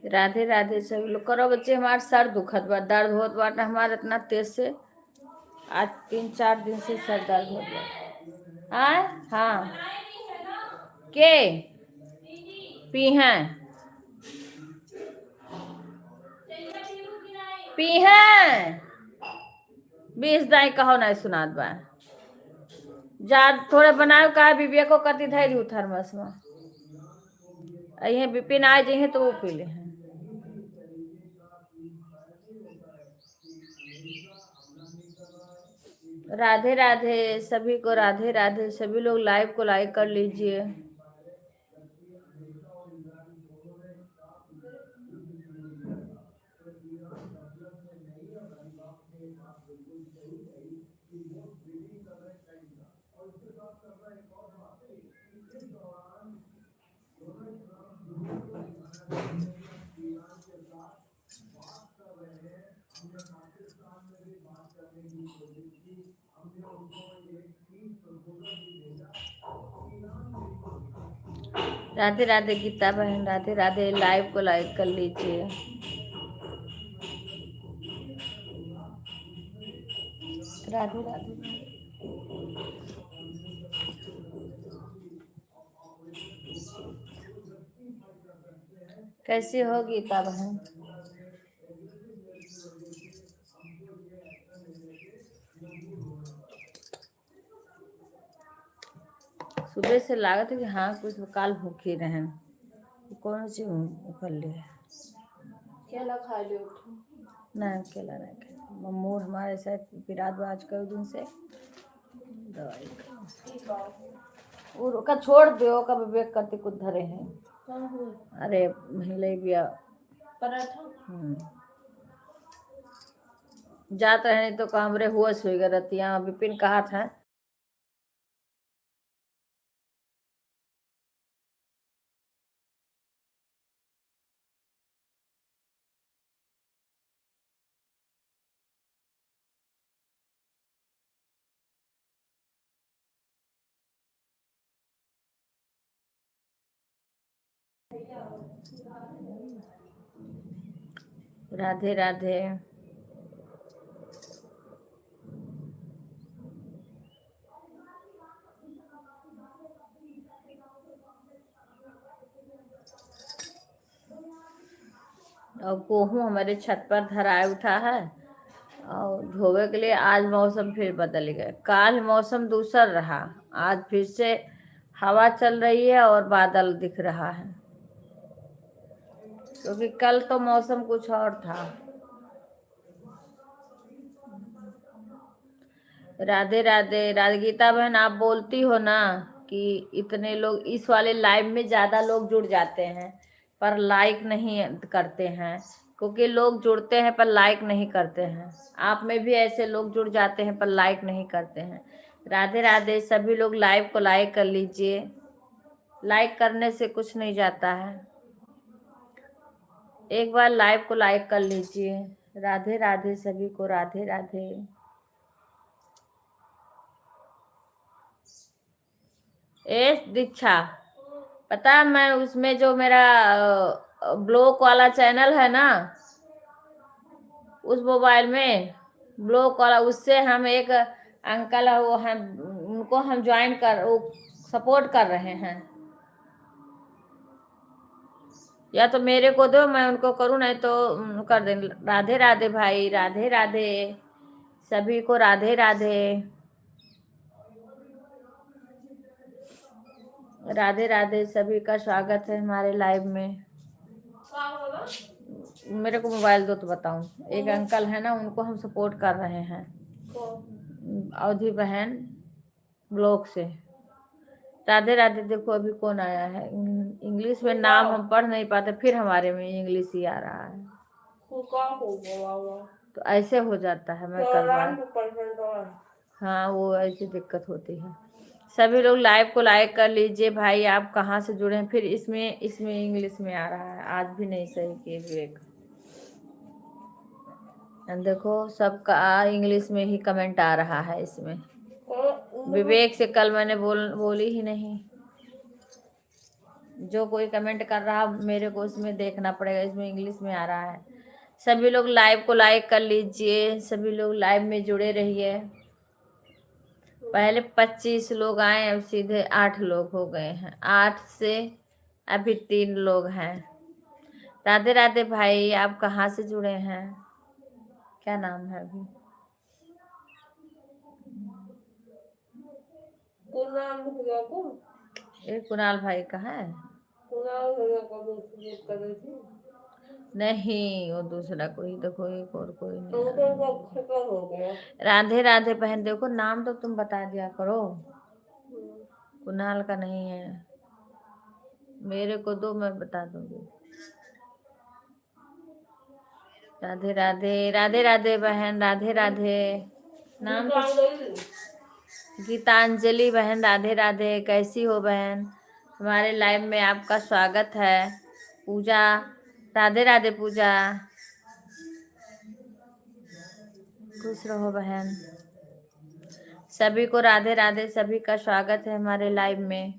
राधे राधे सभी लोग। करो बच्चे, हमारा सर दुखत बा, दर्द होत बाटे हमारा इतना तेज से। आज 3-4 दिन से सर दर्द होत बा। हाँ के पी हैं पी हैं 20 दाई कहो नहीं सुनात बा। जा थोड़े बनाए का बिबिया को कति धैर्य हूँ थर्मस में। अहे बिपिन आए जहे तो वो पी ले हैं। राधे राधे सभी को, राधे राधे सभी लोग। लाइव को लाइक कर लीजिए। राधे राधे गीता बहन, राधे राधे। लाइव को लाइक कर लीजिए। राधे राधे। कैसी हो गीता बहन? सुबह से लागत है कि हाँ कुछ काल भूखी रहे। कौन सी कर ले केला खा ले नहीं, केला नहीं खाए। मूड हमारे साथ विराट आज कई दिन से दवाई का छोड़ दो। का विवेक करते कुछ धरे हैं। अरे महिले बिया पराठा जात रहे तो कामरे हुआ सोएगा रतिया। विपिन कहा था राधे राधे। और गेहूँ हमारे छत पर धराए उठा है और धोवे के लिए। आज मौसम फिर बदल गया। काल मौसम दूसर रहा, आज फिर से हवा चल रही है और बादल दिख रहा है। क्योंकि कल तो मौसम कुछ और था। राधे राधे। राधे गीता बहन, आप बोलती हो ना कि इतने लोग इस वाले लाइव में ज्यादा लोग जुड़ जाते हैं पर लाइक नहीं करते हैं। क्योंकि लोग जुड़ते हैं पर लाइक नहीं करते हैं। आप में भी ऐसे लोग जुड़ जाते हैं पर लाइक नहीं करते हैं। राधे राधे सभी लोग। लाइव को लाइक कर लीजिए। लाइक करने से कुछ नहीं जाता है। एक बार लाइव को लाइक कर लीजिए। राधे राधे सभी को, राधे राधे। ए दीक्षा, पता है मैं उसमें जो मेरा ब्लॉक वाला चैनल है ना, उस मोबाइल में ब्लॉक वाला, उससे हम एक अंकल है वो हम उनको हम ज्वाइन कर वो सपोर्ट कर रहे हैं। या तो मेरे को दो, मैं उनको करूँ, नहीं तो कर दें। राधे राधे भाई, राधे राधे सभी को, राधे राधे। राधे राधे सभी का स्वागत है हमारे लाइव में। मेरे को मोबाइल दो तो बताऊं। एक अंकल है ना, उनको हम सपोर्ट कर रहे हैं, अवधि बहन ब्लॉग से। राधे राधे। देखो अभी कौन आया है। इंग्लिश में नाम हम पढ़ नहीं पाते, फिर हमारे में इंग्लिश ही आ रहा है तो ऐसे हो जाता है। मैं कर हाँ वो ऐसी दिक्कत होती है। सभी लोग लाइव को लाइक कर लीजिए भाई। आप कहाँ से जुड़े हैं? फिर इसमें इंग्लिश में आ रहा है। आज भी नहीं सही किए विवेक। देखो सबका इंग्लिश में ही कमेंट आ रहा है इसमें। विवेक से कल मैंने बोली ही नहीं। जो कोई कमेंट कर रहा मेरे को उसमें देखना पड़ेगा, इसमें इंग्लिश में आ रहा है। सभी लोग लाइव को लाइक कर लीजिए, सभी लोग लाइव में जुड़े रहिए। पहले 25 लोग आए, अब सीधे 8 लोग हो गए हैं, 8 से अभी 3 लोग हैं। राधे राधे भाई, आप कहाँ से जुड़े हैं, क्या नाम है अभी? ये कुणाल भाई कहाँ है? नहीं, वो दूसरा कोई, देखो एक और कोई नहीं। राधे राधे बहन, देखो नाम तो तुम बता दिया करो, कुणाल का नहीं है, मेरे को दो, मैं बता दूंगी। राधे राधे, राधे राधे बहन, राधे राधे। नाम तो गीतांजलि बहन, राधे राधे, कैसी हो बहन? हमारे लाइव में आपका स्वागत है। पूजा, राधे राधे पूजा, खुश रहो बहन। सभी को राधे राधे, सभी का स्वागत है हमारे लाइव में।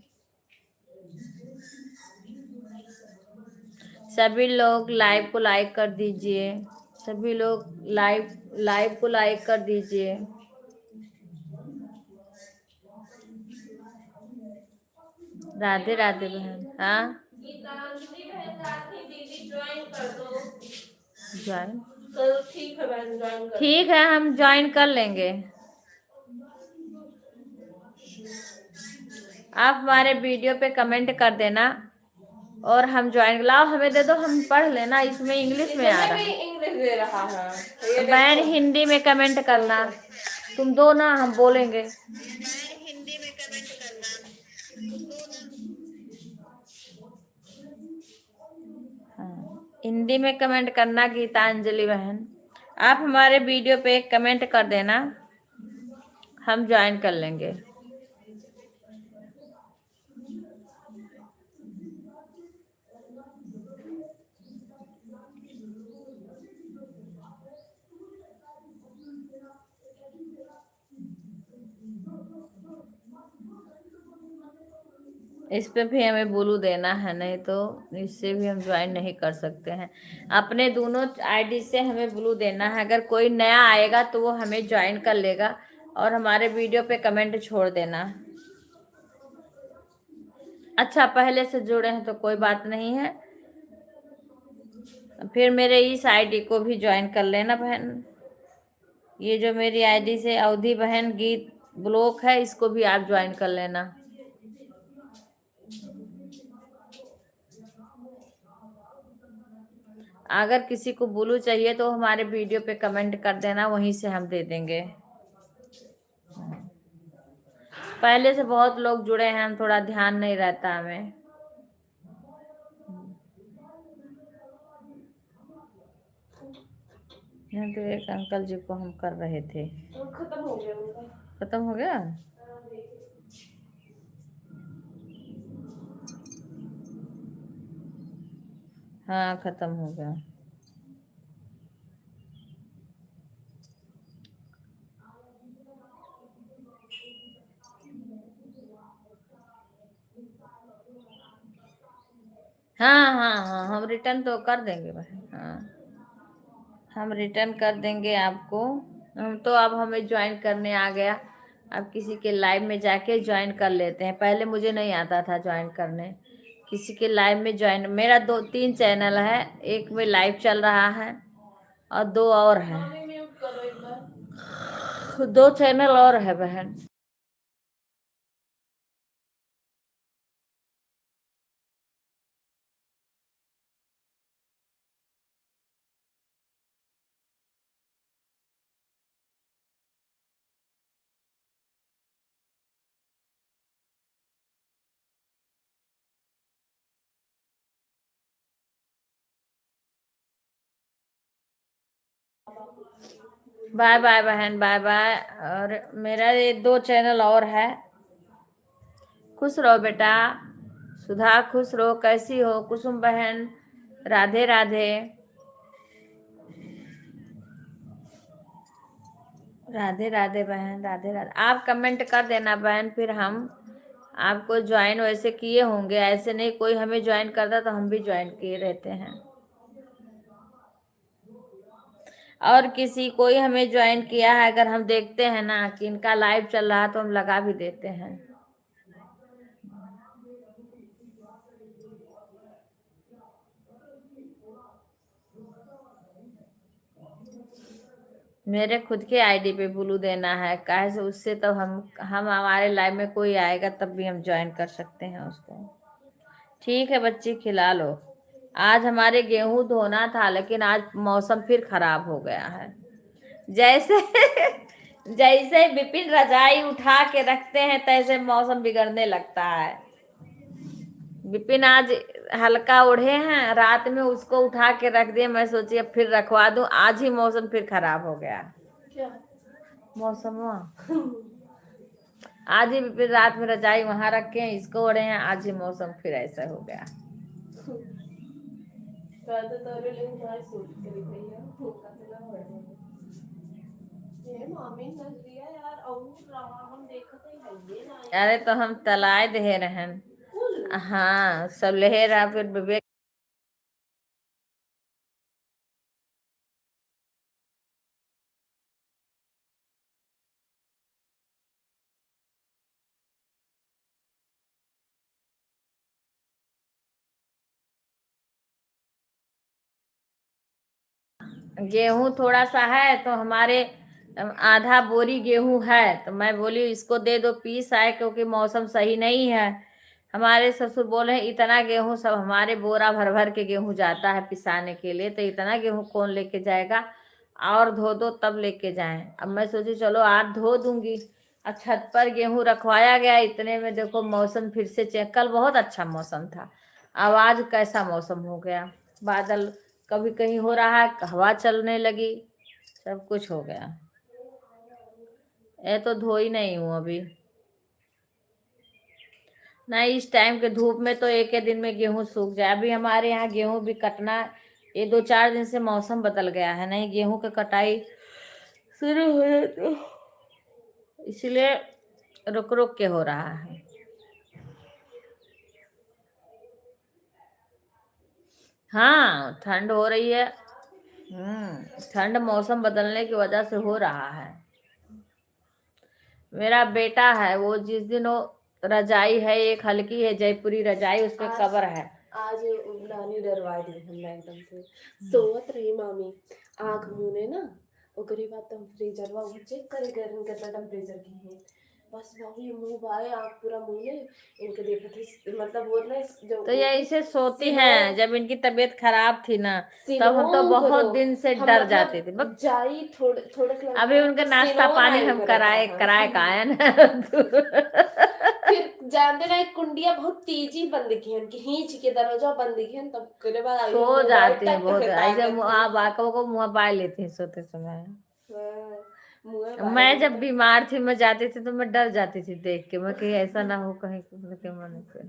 सभी लोग लाइव को लाइक कर दीजिए, सभी लोग लाइव को लाइक कर दीजिए। राधे राधे बहन। हाँ, ज्वाइन ठीक है बहन, ज्वाइन कर, ठीक है, हम ज्वाइन कर लेंगे। आप हमारे वीडियो पे कमेंट कर देना और हम ज्वाइन, लाओ हमें दे दो, हम पढ़ लेना, इसमें इंग्लिश में आ रहा है, इंग्लिश दे रहा है। बहन हिंदी में कमेंट करना, तुम दो ना, हम बोलेंगे। हिंदी में कमेंट करना। हाँ, हिंदी में कमेंट करना गीतांजलि बहन। आप हमारे वीडियो पे कमेंट कर देना, हम ज्वाइन कर लेंगे। इस पे भी हमें ब्लू देना है, नहीं तो इससे भी हम ज्वाइन नहीं कर सकते हैं। अपने दोनों आईडी से हमें ब्लू देना है, अगर कोई नया आएगा तो वो हमें ज्वाइन कर लेगा और हमारे वीडियो पे कमेंट छोड़ देना। अच्छा, पहले से जुड़े हैं तो कोई बात नहीं है, फिर मेरे इस आईडी को भी ज्वाइन कर लेना बहन। ये जो मेरी आईडी से अवधि बहन गीत ब्लॉक है, इसको भी आप ज्वाइन कर लेना। अगर किसी को ब्लू चाहिए तो हमारे वीडियो पे कमेंट कर देना, वहीं से हम दे देंगे। पहले से बहुत लोग जुड़े हैं, हम थोड़ा ध्यान नहीं रहता हमें। यहाँ तो एक अंकल जी को हम कर रहे थे, खत्म हो गया उनका। खत्म हो गया? हाँ, खत्म हो गया। हाँ हाँ हाँ, हम रिटर्न तो कर देंगे बहन। हाँ, हम रिटर्न कर देंगे आपको। हम तो अब हमें ज्वाइन करने आ गया, अब किसी के लाइव में जाके ज्वाइन कर लेते हैं। पहले मुझे नहीं आता था ज्वाइन करने, किसी के लाइव में ज्वाइन, मेरा 2-3 चैनल है, एक में लाइव चल रहा है और 2 और है, 2 चैनल और है बहन। बाय बाय बहन, बाय बाय। और मेरा ये 2 चैनल और है। खुश रहो बेटा, सुधा खुश रहो। कैसी हो कुसुम बहन? राधे राधे, राधे राधे बहन, राधे राधे। आप कमेंट कर देना बहन, फिर हम आपको ज्वाइन वैसे किए होंगे, ऐसे नहीं कोई हमें ज्वाइन करता तो हम भी ज्वाइन किए रहते हैं। और किसी कोई हमें ज्वाइन किया है अगर हम देखते हैं ना कि इनका लाइव चल रहा तो हम लगा भी देते हैं। मेरे खुद के आईडी पे ब्लू देना है, काहे से उससे तो हम हमारे लाइव में कोई आएगा तब भी हम ज्वाइन कर सकते हैं उसको। ठीक है बच्ची, खिला लो। आज हमारे गेहूं धोना था लेकिन आज मौसम फिर खराब हो गया है। जैसे जैसे विपिन रजाई उठा के रखते हैं तैसे मौसम बिगड़ने लगता है। विपिन आज हल्का ओढ़े हैं, रात में उसको उठा के रख दिए, मैं सोची अब फिर रखवा दूं, आज ही मौसम फिर खराब हो गया। क्या मौसम आज ही विपिन रात में रजाई वहां रखे हैं, इसको ओढ़े हैं, आज ही मौसम फिर ऐसा हो गया। अरे तो हम तलाए दे रहे हैं। हाँ सब ले रहा फिर विवेक गेहूं थोड़ा सा है तो हमारे आधा बोरी गेहूं है, तो मैं बोली इसको दे दो पीस आए, क्योंकि मौसम सही नहीं है। हमारे ससुर बोले इतना गेहूं सब हमारे बोरा भर भर के गेहूं जाता है पिसाने के लिए, तो इतना गेहूं कौन लेके जाएगा, और धो दो तब लेके जाएं। अब मैं सोची चलो आज धो दूंगी। अब छत पर गेहूं रखवाया गया, इतने में देखो मौसम फिर से चेक, कल बहुत अच्छा मौसम था, अब आज कैसा मौसम हो गया, बादल कभी कहीं हो रहा है, हवा चलने लगी, सब कुछ हो गया। ये तो धो ही नहीं हूँ अभी, नहीं इस टाइम के धूप में तो एक ही दिन में गेहूं सूख जाए। अभी हमारे यहाँ गेहूं भी कटना, ये 2-4 दिन से मौसम बदल गया है, नहीं गेहूं की कटाई शुरू हो जाए तो इसलिए रुक रुक के हो रहा है। हाँ ठंड हो रही है। ठंड मौसम बदलने की वजह से हो रहा है। मेरा बेटा है वो, जिस दिन वो रजाई है एक हल्की है जयपुरी रजाई, उस पे कवर है। आज नानी डरवा दी हमरा एकदम से, सोवत रही मामी आंख मुने ना, ओकरे बाद टेम्परेचर वो चेक करे गर्मी कितना टेम्परेचर की है, बस मामी मुंह बाए आंख पूरा मुने, इनके देखा थी मतलब वो ना जो तो ये ऐसे सोती हैं। जब इनकी तबीयत खराब थी ना तब हम तो बहुत दिन से डर जाते थे, बस जाई थोड़े थोड़े अभी उनका नाश्ता पानी हम कराए कराए कायन फिर जानते ना कुंडिया बहुत तेजी बंद की है उनकी, हिंच के दरवाजा बंद की है, तब करे बाद सो जाती है बहुत ऐसे, आप आंखों को मुंह पाए लेती हैं सोते समय। मैं जब बीमार थी मैं जाती थी तो मैं डर जाती थी देख के, मैं कहीं ऐसा ना हो कहीं के मन पे।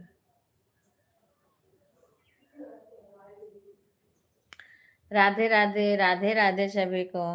राधे राधे, राधे राधे सभी को।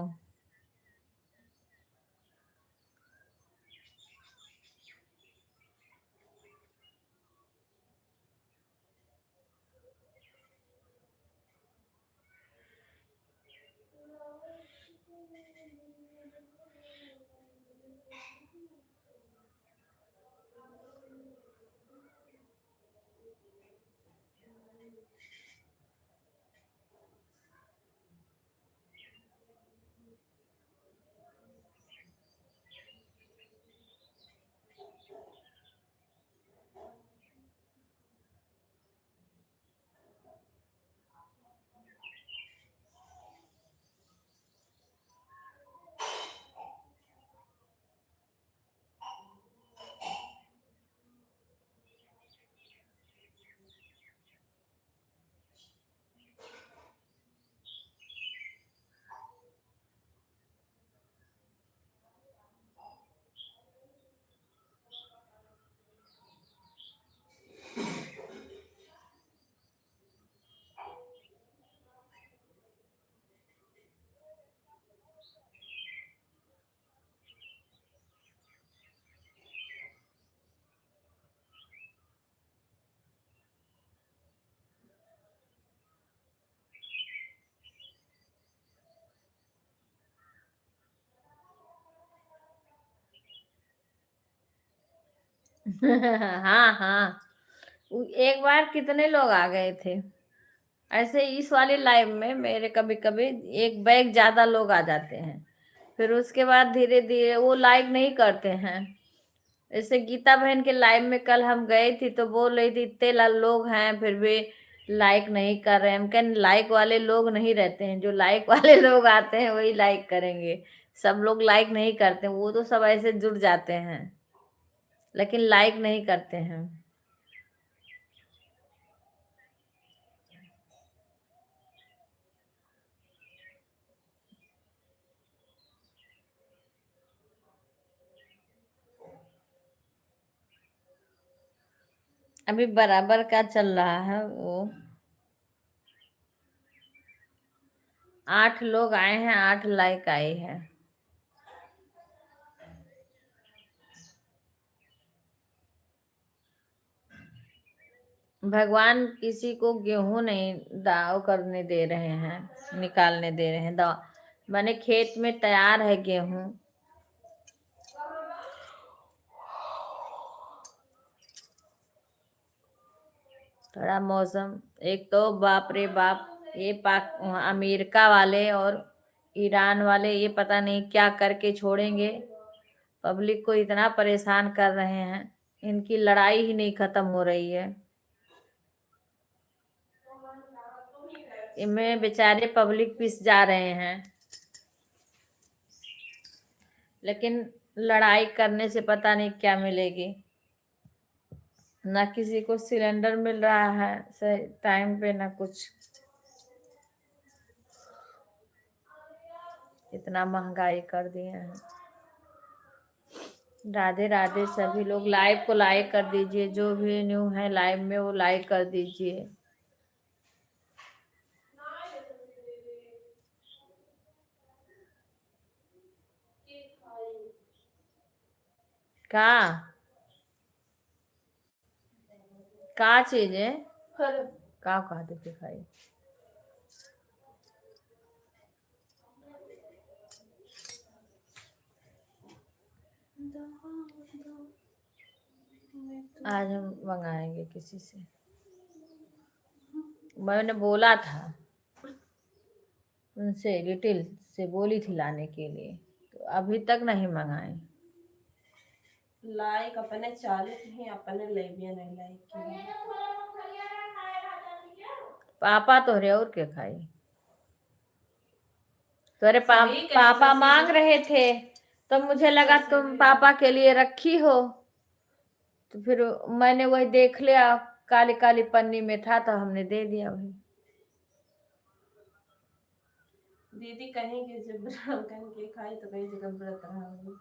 हाँ हाँ, एक बार कितने लोग आ गए थे। ऐसे इस वाले लाइव में मेरे कभी कभी एक बैग ज्यादा लोग आ जाते हैं, फिर उसके बाद धीरे धीरे वो लाइक नहीं करते हैं। जैसे गीता बहन के लाइव में कल हम गए थे तो बोल रही थी इतने लोग हैं फिर भी लाइक नहीं कर रहे हैं। हम कहें लाइक वाले लोग नहीं रहते हैं, जो लाइक वाले लोग आते हैं वही लाइक करेंगे। सब लोग लाइक नहीं करते, वो तो सब ऐसे जुड़ जाते हैं लेकिन लाइक नहीं करते हैं। अभी बराबर का चल रहा है वो। 8 लोग आए हैं, 8 लाइक आए हैं। भगवान किसी को गेहूं नहीं दाव करने दे रहे हैं, निकालने दे रहे हैं। दाव माने खेत में तैयार है गेहूं। थोड़ा मौसम, एक तो बाप रे बाप, ये पाक अमेरिका वाले और ईरान वाले ये पता नहीं क्या करके छोड़ेंगे। पब्लिक को इतना परेशान कर रहे हैं, इनकी लड़ाई ही नहीं खत्म हो रही है। इनमें बेचारे पब्लिक पिस जा रहे हैं, लेकिन लड़ाई करने से पता नहीं क्या मिलेगी। ना किसी को सिलेंडर मिल रहा है सही टाइम पे, ना कुछ। इतना महंगाई कर दिए हैं। राधे राधे सभी लोग, लाइव को लाइक कर दीजिए, जो भी न्यू है लाइव में वो लाइक कर दीजिए। का का चीज है? का कहा देते खाई। आज हम मंगाएंगे किसी से। मैंने बोला था उनसे, डिटेल से बोली थी लाने के लिए, तो अभी तक नहीं मंगाए। लाइक अपने चालू ही अपने लेबिया नहीं लाइक पापा तो रे और के खाई। तो अरे पापा मांग रहे थे तो मुझे लगा तुम पापा के लिए रखी हो, तो फिर मैंने वही देख लिया, काली काली पन्नी में था तो हमने दे दिया वही। दीदी कहेंगे जब कहीं के खाई तो कहीं जगह व्रत रहा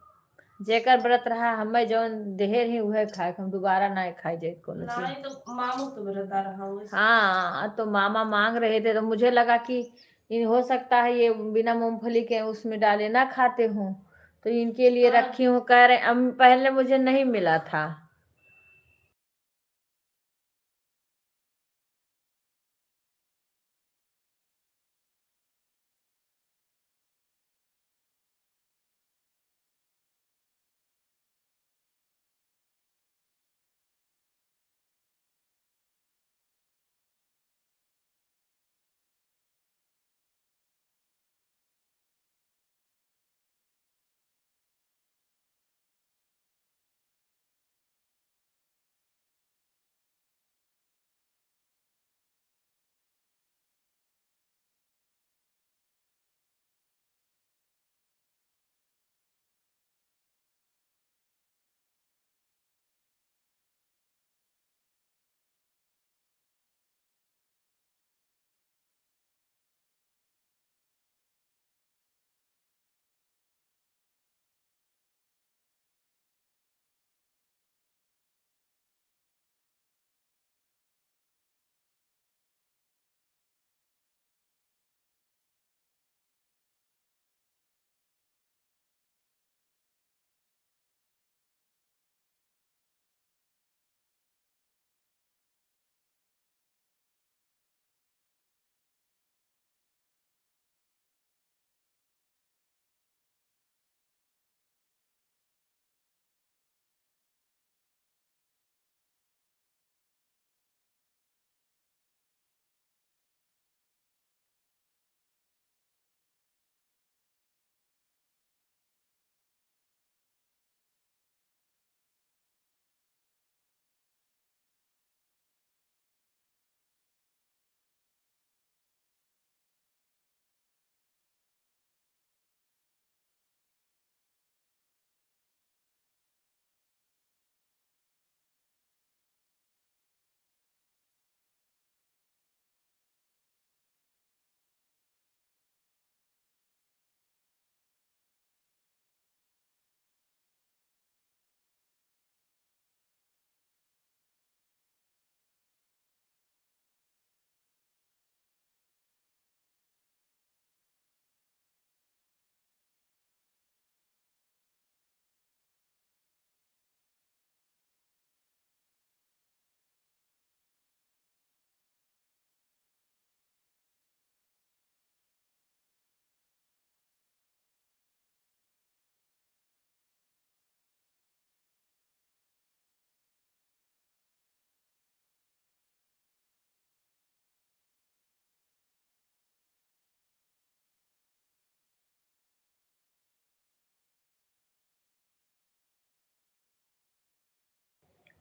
जेकर व्रत रहा हमें जौन देहर ही वह खाए, हम दोबारा ना खाए जे कोनो चीज। नहीं तो मामू तो व्रत रहा हूँ। हाँ तो मामा मांग रहे थे तो मुझे लगा कि इन हो सकता है ये बिना मूंगफली के उसमें डाले ना खाते हूँ, तो इनके लिए रखी हूँ। कह रहे पहले मुझे नहीं मिला था।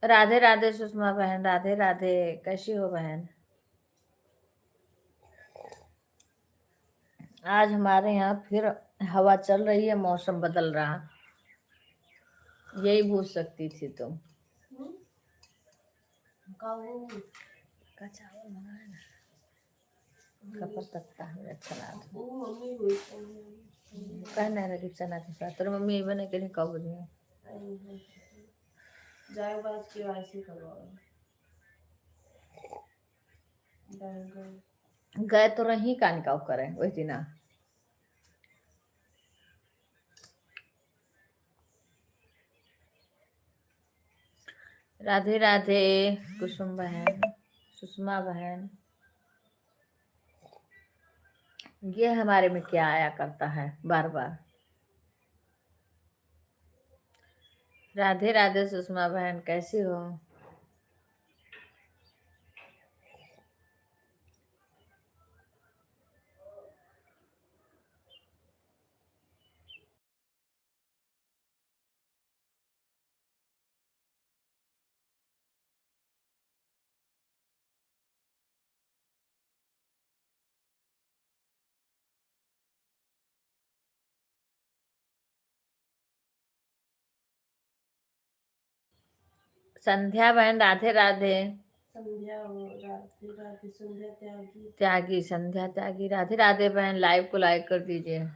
राधे राधे सुषमा बहन, राधे राधे। कैसी हो बहन? आज हमारे यहाँ फिर हवा चल रही है, मौसम बदल रहा। यही पूछ सकती थी तुम। का चावल मंगाए ना, कपर तकता है अच्छा लागत। मम्मी हुई कहना है कि चना के साथ तेरी मम्मी बने के नहीं कब बजे जाए बात की ऐसे करवाओ। गए तो रही का निकाव करे वही दिन। राधे राधे कुसुम बहन, सुषमा बहन। ये हमारे में क्या आया करता है बार बार। राधे राधे सुषमा बहन, कैसी हो? संध्या बहन, राधे राधे। संध्या हो, राधे राधे। संध्या त्यागी, त्यागी, संध्या त्यागी। राधे राधे बहन, लाइव को लाइक कर दीजिए।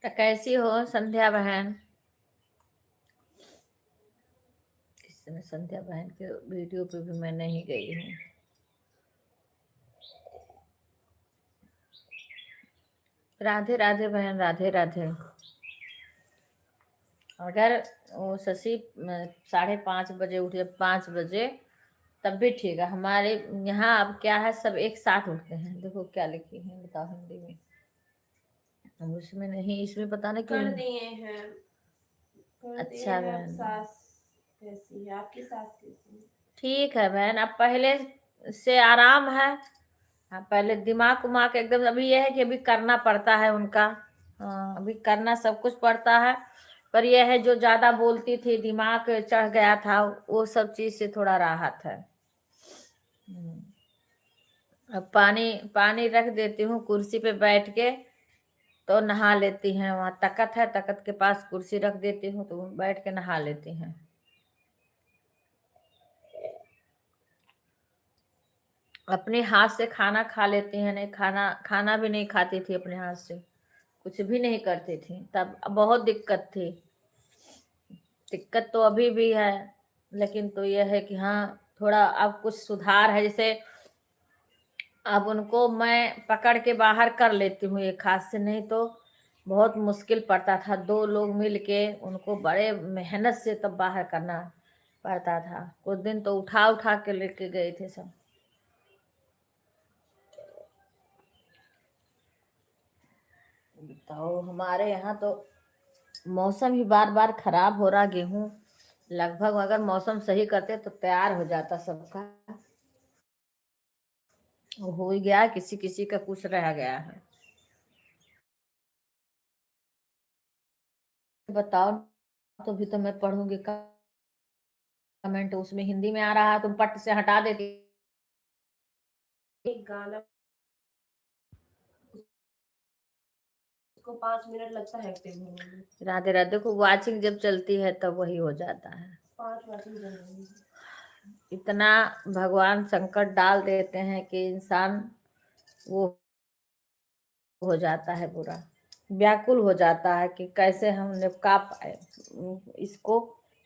तो कैसी हो संध्या बहन? इस समय संध्या बहन के वीडियो पे भी मैं नहीं गई हूँ। राधे राधे बहन, राधे राधे। अगर वो शशि 5:30 बजे उठे, 5 बजे, तब भी ठीक है। हमारे यहाँ अब क्या है, सब एक साथ उठते हैं। देखो क्या लिखी है, बताओ हिंदी में। अब उसमें नहीं, इसमें पता नहीं क्यों। कर दिए हैं, कर दिए अच्छा हैं। अब बहन, सास कैसी है? आपकी सास कैसी है? ठीक है बहन, अब पहले से आराम है। हाँ, पहले दिमाग उमाग एकदम। अभी यह है कि अभी करना पड़ता है उनका। हाँ, अभी करना सब कुछ पड़ता है। पर यह है, जो ज्यादा बोलती थी, दिमाग चढ़ गया था, वो सब चीज से थोड़ा राहत है। अब पानी पानी रख देती हूँ कुर्सी पे बैठ के, तो नहा लेती हैं। वहां तकत है, तकत के पास कुर्सी रख देती हूँ, तो बैठ के नहा लेती हैं। अपने हाथ से खाना खा लेती हैं। नहीं, खाना खाना भी नहीं खाती थी अपने हाथ से, कुछ भी नहीं करती थी तब। बहुत दिक्कत थी। दिक्कत तो अभी भी है, लेकिन तो यह है कि हाँ, थोड़ा अब कुछ सुधार है। जैसे अब उनको मैं पकड़ के बाहर कर लेती हूँ एक हाथ से, नहीं तो बहुत मुश्किल पड़ता था। 2 लोग मिल के उनको बड़े मेहनत से तब बाहर करना पड़ता था। कुछ दिन तो उठा उठा के लेके गए थे सब। बताओ, हमारे यहाँ तो मौसम ही बार बार खराब हो रहा। गेहूं लगभग अगर मौसम सही करते तो तैयार हो जाता सबका। हो ही गया, किसी किसी का कुछ रह गया है। बताओ, तो भी तो मैं पढ़ूंगी कमेंट, उसमें हिंदी में आ रहा है, तुम पट से हटा देती। एक गाना, उसको 5 मिनट लगता है एक्टिव होने में। राधे राधे को वाचिंग जब चलती है तब वही हो जाता है। 5 वाचिंग चल रही है। इतना भगवान संकट डाल देते हैं कि इंसान वो हो जाता है बुरा, व्याकुल हो जाता है कि कैसे हम निपटा पाए इसको,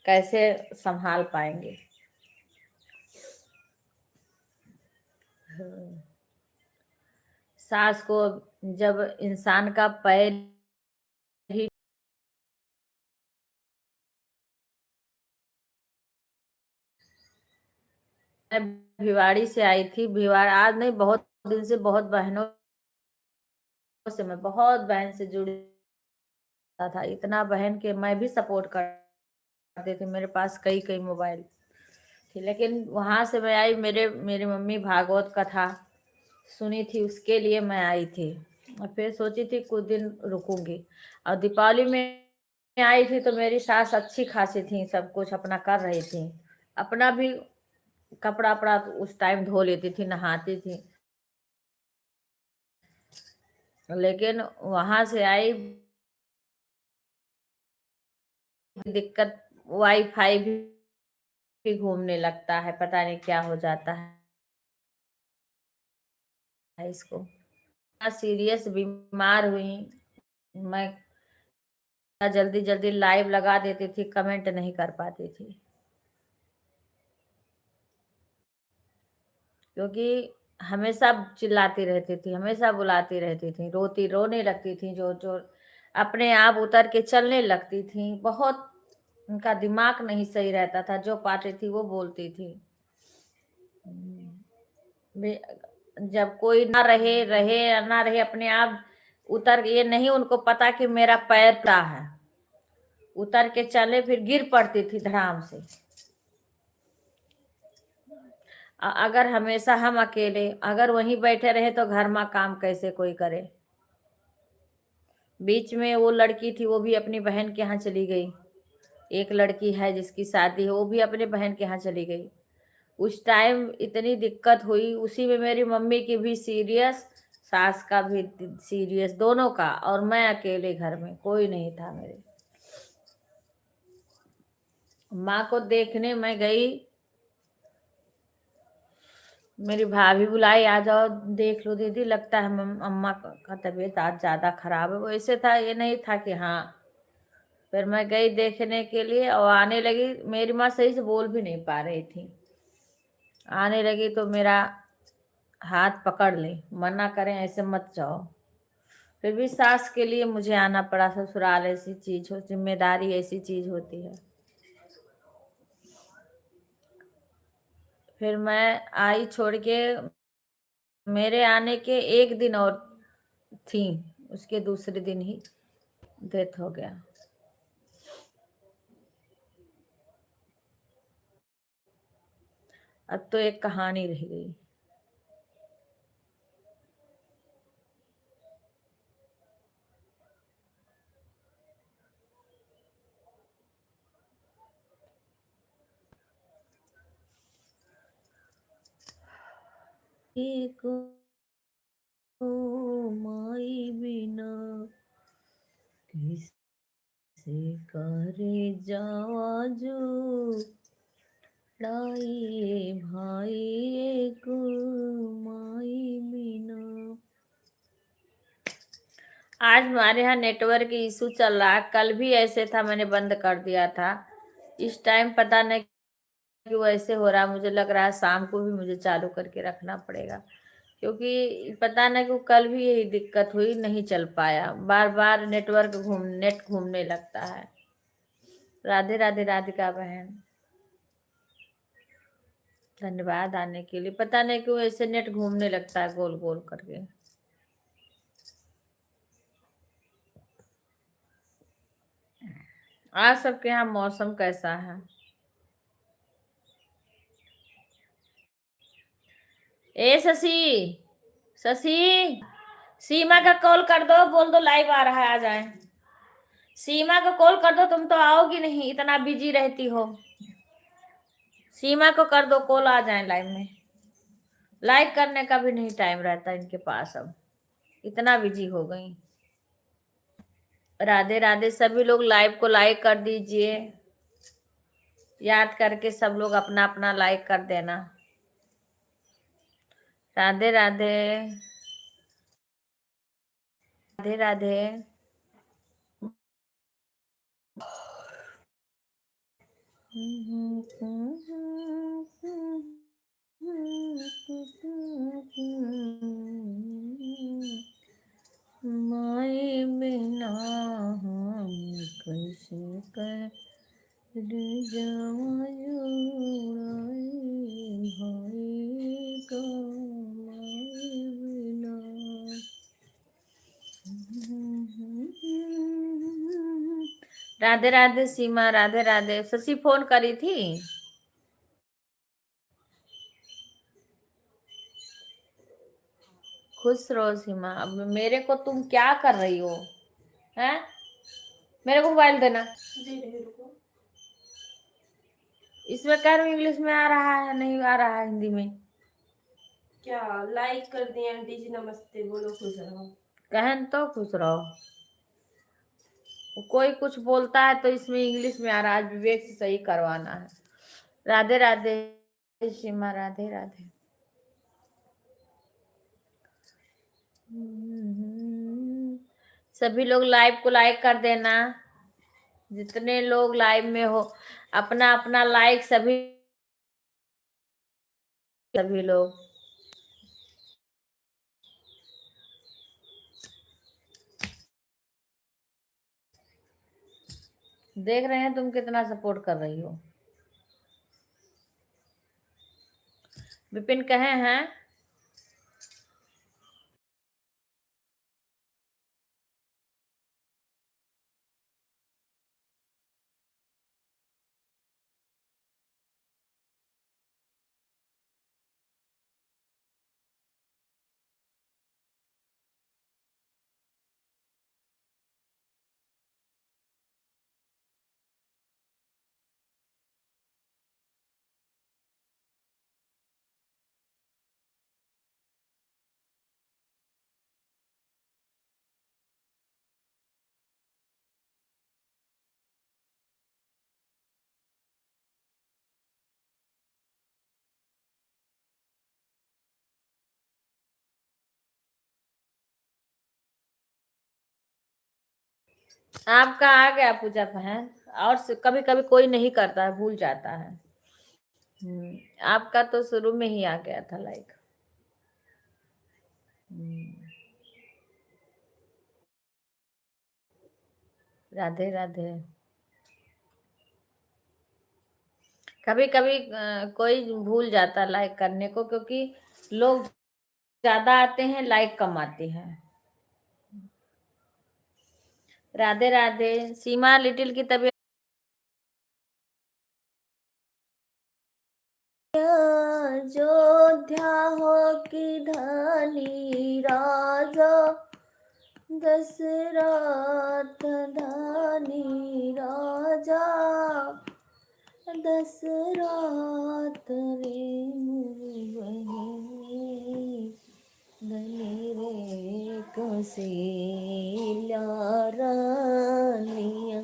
कैसे संभाल पाएंगे। सास को जब इंसान का पैर ही मैं भिवाड़ी से आई थी। भिवाड़ी आज नहीं, बहुत दिन से, बहुत बहनों से, मैं बहुत बहन से जुड़ी था, इतना बहन के मैं भी सपोर्ट करती थी, मेरे पास कई कई मोबाइल थी। लेकिन वहां से मैं आई, मेरी मम्मी भागवत कथा सुनी थी, उसके लिए मैं आई थी। और फिर सोची थी कुछ दिन रुकूंगी। और दीपावली में आई थी तो मेरी सास अच्छी खासी थी, सब कुछ अपना कर रही थी, अपना भी कपड़ा अपड़ा तो उस टाइम धो लेती थी, नहाती थी। लेकिन वहां से आई दिक्कत, वाईफाई भी घूमने लगता है, पता नहीं क्या हो जाता है इसको। सीरियस बीमार हुई मैं, जल्दी जल्दी लाइव लगा देती थी, कमेंट नहीं कर पाती थी, क्योंकि हमेशा चिल्लाती रहती थी, हमेशा बुलाती रहती थी, रोने लगती थी, जो जो अपने आप उतर के चलने लगती थी। बहुत उनका दिमाग नहीं सही रहता था, जो पाती थी वो बोलती थी। जब कोई ना रहे रहे या ना रहे, अपने आप उतर, ये नहीं उनको पता कि मेरा पैर क्या है, उतर के चले, फिर गिर पड़ती थी धड़ाम से। अगर हमेशा हम अकेले अगर वहीं बैठे रहे तो घर में काम कैसे कोई करे। बीच में वो लड़की थी, वो भी अपनी बहन के यहाँ चली गई। एक लड़की है जिसकी शादी है, वो भी अपने बहन के यहाँ चली गई। उस टाइम इतनी दिक्कत हुई, उसी में मेरी मम्मी की भी सीरियस, सास का भी सीरियस, दोनों का। और मैं अकेले घर में, कोई नहीं था मेरे। माँ को देखने मैं गई, मेरी भाभी बुलाई, आ जाओ देख लो दीदी, लगता है अम्मा का तबीयत आज ज्यादा खराब है। वो ऐसे था, ये नहीं था कि हाँ। फिर मैं गई देखने के लिए और आने लगी, मेरी माँ सही से बोल भी नहीं पा रही थी। आने लगी तो मेरा हाथ पकड़ ली, मना करें ऐसे मत जाओ। फिर भी सास के लिए मुझे आना पड़ा। ससुराल ऐसी चीज हो, जिम्मेदारी ऐसी चीज होती है। फिर मैं आई छोड़ के, मेरे आने के एक दिन और थी, उसके दूसरे दिन ही डेथ हो गया। अब तो एक कहानी रह गई। एक माई बिना किसे करे जावा जो, लाई भाई एक माई बिना। आज हमारे यहाँ नेटवर्क इशू चल रहा है, कल भी ऐसे था, मैंने बंद कर दिया था। इस टाइम पता नहीं क्यों ऐसे हो रहा, मुझे लग रहा है शाम को भी मुझे चालू करके रखना पड़ेगा, क्योंकि पता नहीं क्यों कल भी यही दिक्कत हुई, नहीं चल पाया, बार बार नेट घूमने लगता है। राधे राधे राधिका बहन, धन्यवाद आने के लिए। पता नहीं क्यों ऐसे नेट घूमने लगता है गोल गोल करके। आज सबके यहाँ मौसम कैसा है? ए शशि, शशि, सीमा का कॉल कर दो, बोल दो लाइव आ रहा है, आ जाए। सीमा को कॉल कर दो, तुम तो आओगी नहीं, इतना बिजी रहती हो। सीमा को कर दो कॉल, आ जाए लाइव में। लाइक करने का भी नहीं टाइम रहता इनके पास, अब इतना बिजी हो गई। राधे राधे, सभी लोग लाइव को लाइक कर दीजिए, याद करके सब लोग अपना अपना लाइक कर देना। राधे राधे, राधे राधे। माए बिना हम कैसे कर जावा जुड़ाई, भाई का माए बिना। राधे राधे सीमा, राधे राधे। शशि फोन करी थी? खुश रहो सीमा। अब मेरे को तुम क्या कर रही हो? हैं? मेरे को मोबाइल देना। दे रही रुको। इसमें कह रही हूँ इंग्लिश में आ रहा है, नहीं आ रहा है हिंदी में। क्या लाइक कर दिए आंटी जी, नमस्ते बोलो, खुश रहो। कहन तो खुश रहो। कोई कुछ बोलता है तो इसमें इंग्लिश में आ रहा है, विवेक से सही करवाना है। राधे राधे सीमा, राधे राधे। सभी लोग लाइव को लाइक कर देना, जितने लोग लाइव में हो अपना अपना लाइक, सभी लोग। देख रहे हैं तुम कितना सपोर्ट कर रही हो। विपिन कहे हैं आपका आ गया पूजा बहन। और कभी कभी कोई नहीं करता है, भूल जाता है। आपका तो शुरू में ही आ गया था लाइक। राधे राधे। कभी कभी कोई भूल जाता है लाइक करने को, क्योंकि लोग ज्यादा आते हैं, लाइक कम आते हैं। राधे राधे सीमा। लिटिल की तबीयत अयोध्या हो की धनी राजा, दशरथ धनी राजा, दशरथ रे धनी रे कौशल्या रानिया।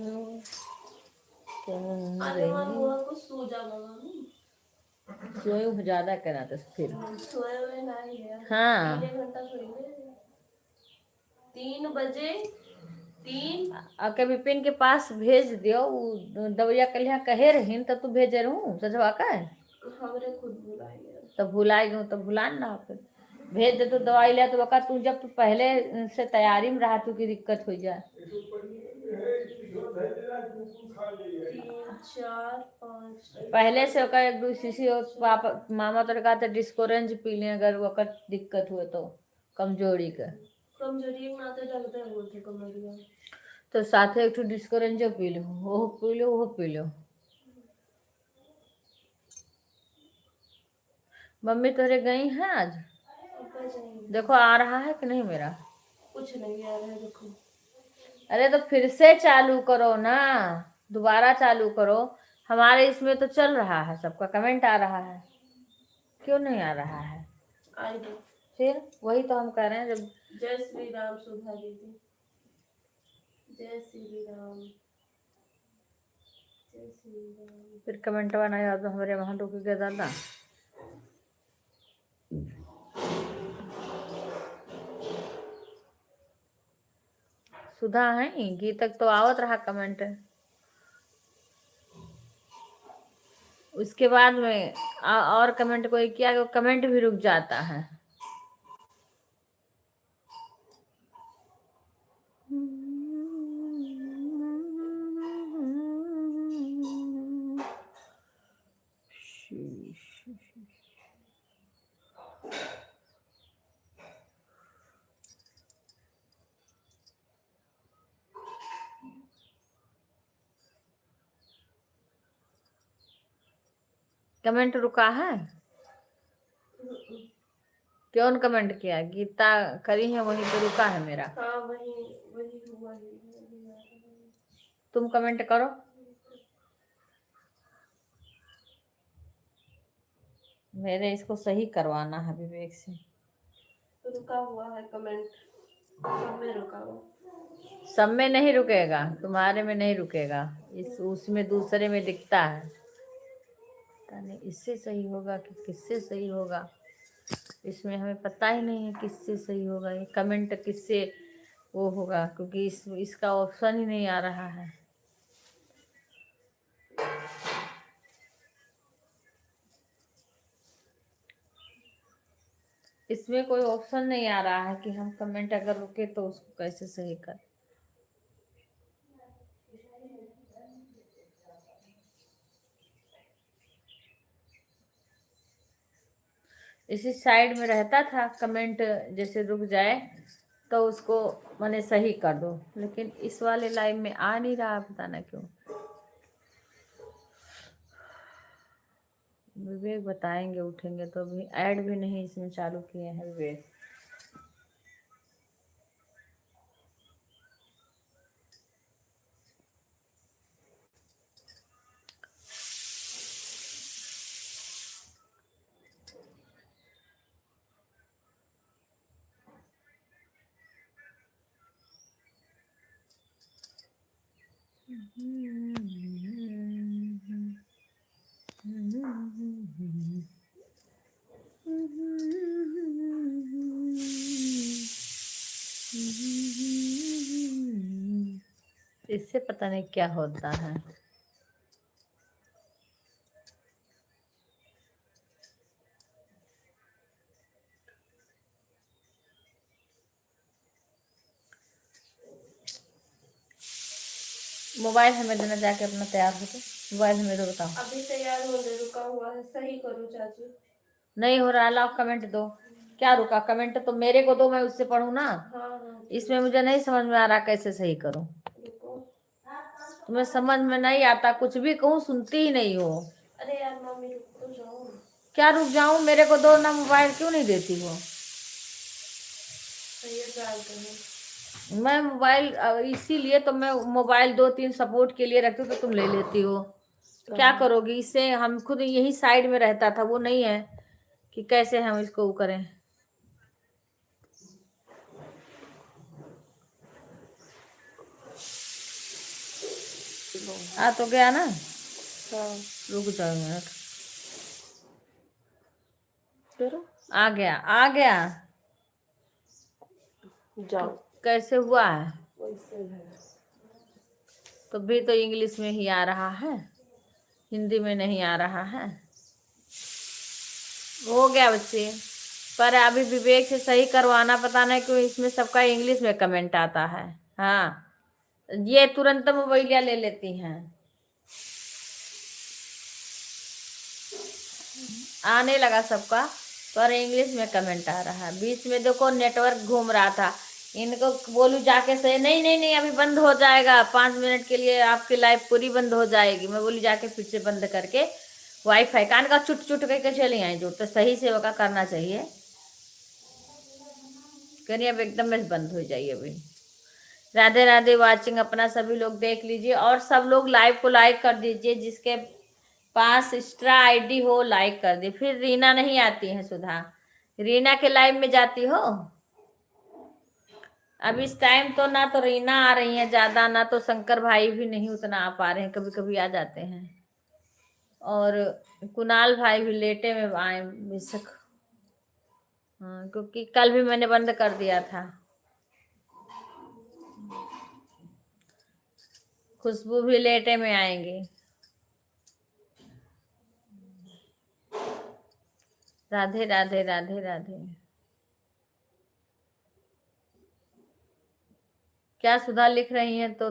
सोए ज्यादा करा तो फिर हाँ 3 बजे 3 आके विपिन के पास भेज दियो। दवैया कलिया कहे रहीन तो तू भेजे रहूं सजवा का हमरे खुद बुलाएंगे तो भुलाएगी तो भुलान ना। फिर भेज दे तो दवाई ले तो बका तू जब तू पहले से तैयारी में रहा तू की दिक्कत हो जाए। 3 4 5 पहले से ओकर एक दो शीशी पापा मामा तो कहा था डिस्कोरेंज पी ले अगर ओकर दिक्कत हुए तो कमजोरी का। कमजोरी में आते डलते बोलते कमरिया तो साथे एक डिस्कोरेंज पी लो, वो पी लो, वो पी लो। मम्मी तोरे गई हैं आज? देखो आ रहा है कि नहीं मेरा? कुछ नहीं आ रहा है देखो। अरे तो फिर से चालू करो ना, दोबारा चालू करो। हमारे इसमें तो चल रहा है, सबका कमेंट आ रहा है, क्यों नहीं आ रहा है? आई दो। फिर वही तो हम कह रहे हैं। जब जय श्री राम सुधा दीदी, जय श्री राम, जय श्री राम। फिर कमेंट नहीं आता तो हमारे वहां रुक गया दादा। सुधा है गीत तक तो आवत रहा कमेंट, उसके बाद में और कमेंट कोई किया तो कमेंट भी रुक जाता है। कमेंट रुका है? कौन कमेंट किया? गीता करी है वही तो रुका है मेरा। हाँ वही वही हुआ है। तुम कमेंट करो। मेरे इसको सही करवाना है विवेक से। रुका हुआ है कमेंट, सब में रुका हुआ। सब में नहीं रुकेगा, तुम्हारे में नहीं रुकेगा, इस उसमें दूसरे में दिखता है। पता नहीं इससे सही होगा कि किससे सही होगा, इसमें हमें पता ही नहीं है किससे सही होगा, ये कमेंट किससे वो होगा, क्योंकि इसका ऑप्शन ही नहीं आ रहा है। इसमें कोई ऑप्शन नहीं आ रहा है कि हम कमेंट अगर रुके तो उसको कैसे सही कर। इसी साइड में रहता था कमेंट, जैसे रुक जाए तो उसको मैंने सही कर दो, लेकिन इस वाले लाइव में आ नहीं रहा, पता ना क्यों। विवेक बताएंगे, उठेंगे तो। अभी ऐड भी नहीं इसमें चालू किए हैं विवेक। इससे पता नहीं क्या होता है। मोबाइल हमें देना, जाके अपना तैयार होके मोबाइल हमें दो। बताओ अभी तैयार हो गए, रुका हुआ है, सही करो चाची। नहीं हो रहा, लाओ कमेंट दो। क्या रुका? कमेंट तो मेरे को दो, मैं उससे पढ़ूं ना। हाँ हाँ इसमें मुझे नहीं समझ में आ रहा कैसे सही करूं। रुको। तुम्हें समझ में नहीं आता, कुछ भी कहूँ सुनती ही नहीं हो। अरे यार मम्मी रुक तो जाओ। क्या रुक जाऊं? मेरे को दो ना, मोबाइल क्यों नहीं देती हो? सही है, ट्राई करो। मैं मोबाइल इसीलिए तो मैं मोबाइल 2-3 सपोर्ट के लिए रखती हूँ, तो तुम ले लेती हो। क्या करोगी इससे? हम खुद यही साइड में रहता था, वो नहीं है कि कैसे हम इसको वो करें। आ तो गया ना? हाँ रुक जाओ मिनट। करो, आ गया, आ गया। जाओ। कैसे हुआ है? वैसे है। तो भी तो इंग्लिश में ही आ रहा है, हिंदी में नहीं आ रहा है। हो गया बच्चे, पर अभी विवेक से सही करवाना, पता नहीं क्यों इसमें सबका इंग्लिश में कमेंट आता है। हाँ, ये तुरंत मोबाइल ले लेती हैं। आने लगा सबका, पर इंग्लिश में कमेंट आ रहा है। बीच में देखो नेटवर्क घूम रहा था, इनको बोलू जाके से नहीं नहीं नहीं अभी बंद हो जाएगा, 5 मिनट के लिए आपकी लाइव पूरी बंद हो जाएगी। मैं बोली जाके फिर से बंद करके वाईफाई कान का चुट चुट करके चले आए। जो तो सही से होगा करना चाहिए। करिए अब एकदम में बंद हो जाइए अभी। राधे राधे वाचिंग, अपना सभी लोग देख लीजिए, और सब लोग लाइव को लाइक कर दीजिए। जिसके पास एक्स्ट्रा आईडी हो लाइक कर दे। फिर रीना नहीं आती है, सुधा रीना के लाइव में जाती हो? अब इस टाइम तो ना तो रीना आ रही है ज्यादा, ना तो शंकर भाई भी नहीं उतना आ पा रहे हैं, कभी कभी आ जाते हैं। और कुणाल भाई भी लेटे में आए बेशक। हाँ, क्योंकि कल भी मैंने बंद कर दिया था। खुशबू भी लेटे में आएंगी। राधे राधे राधे राधे। क्या सुधा लिख रही हैं? तो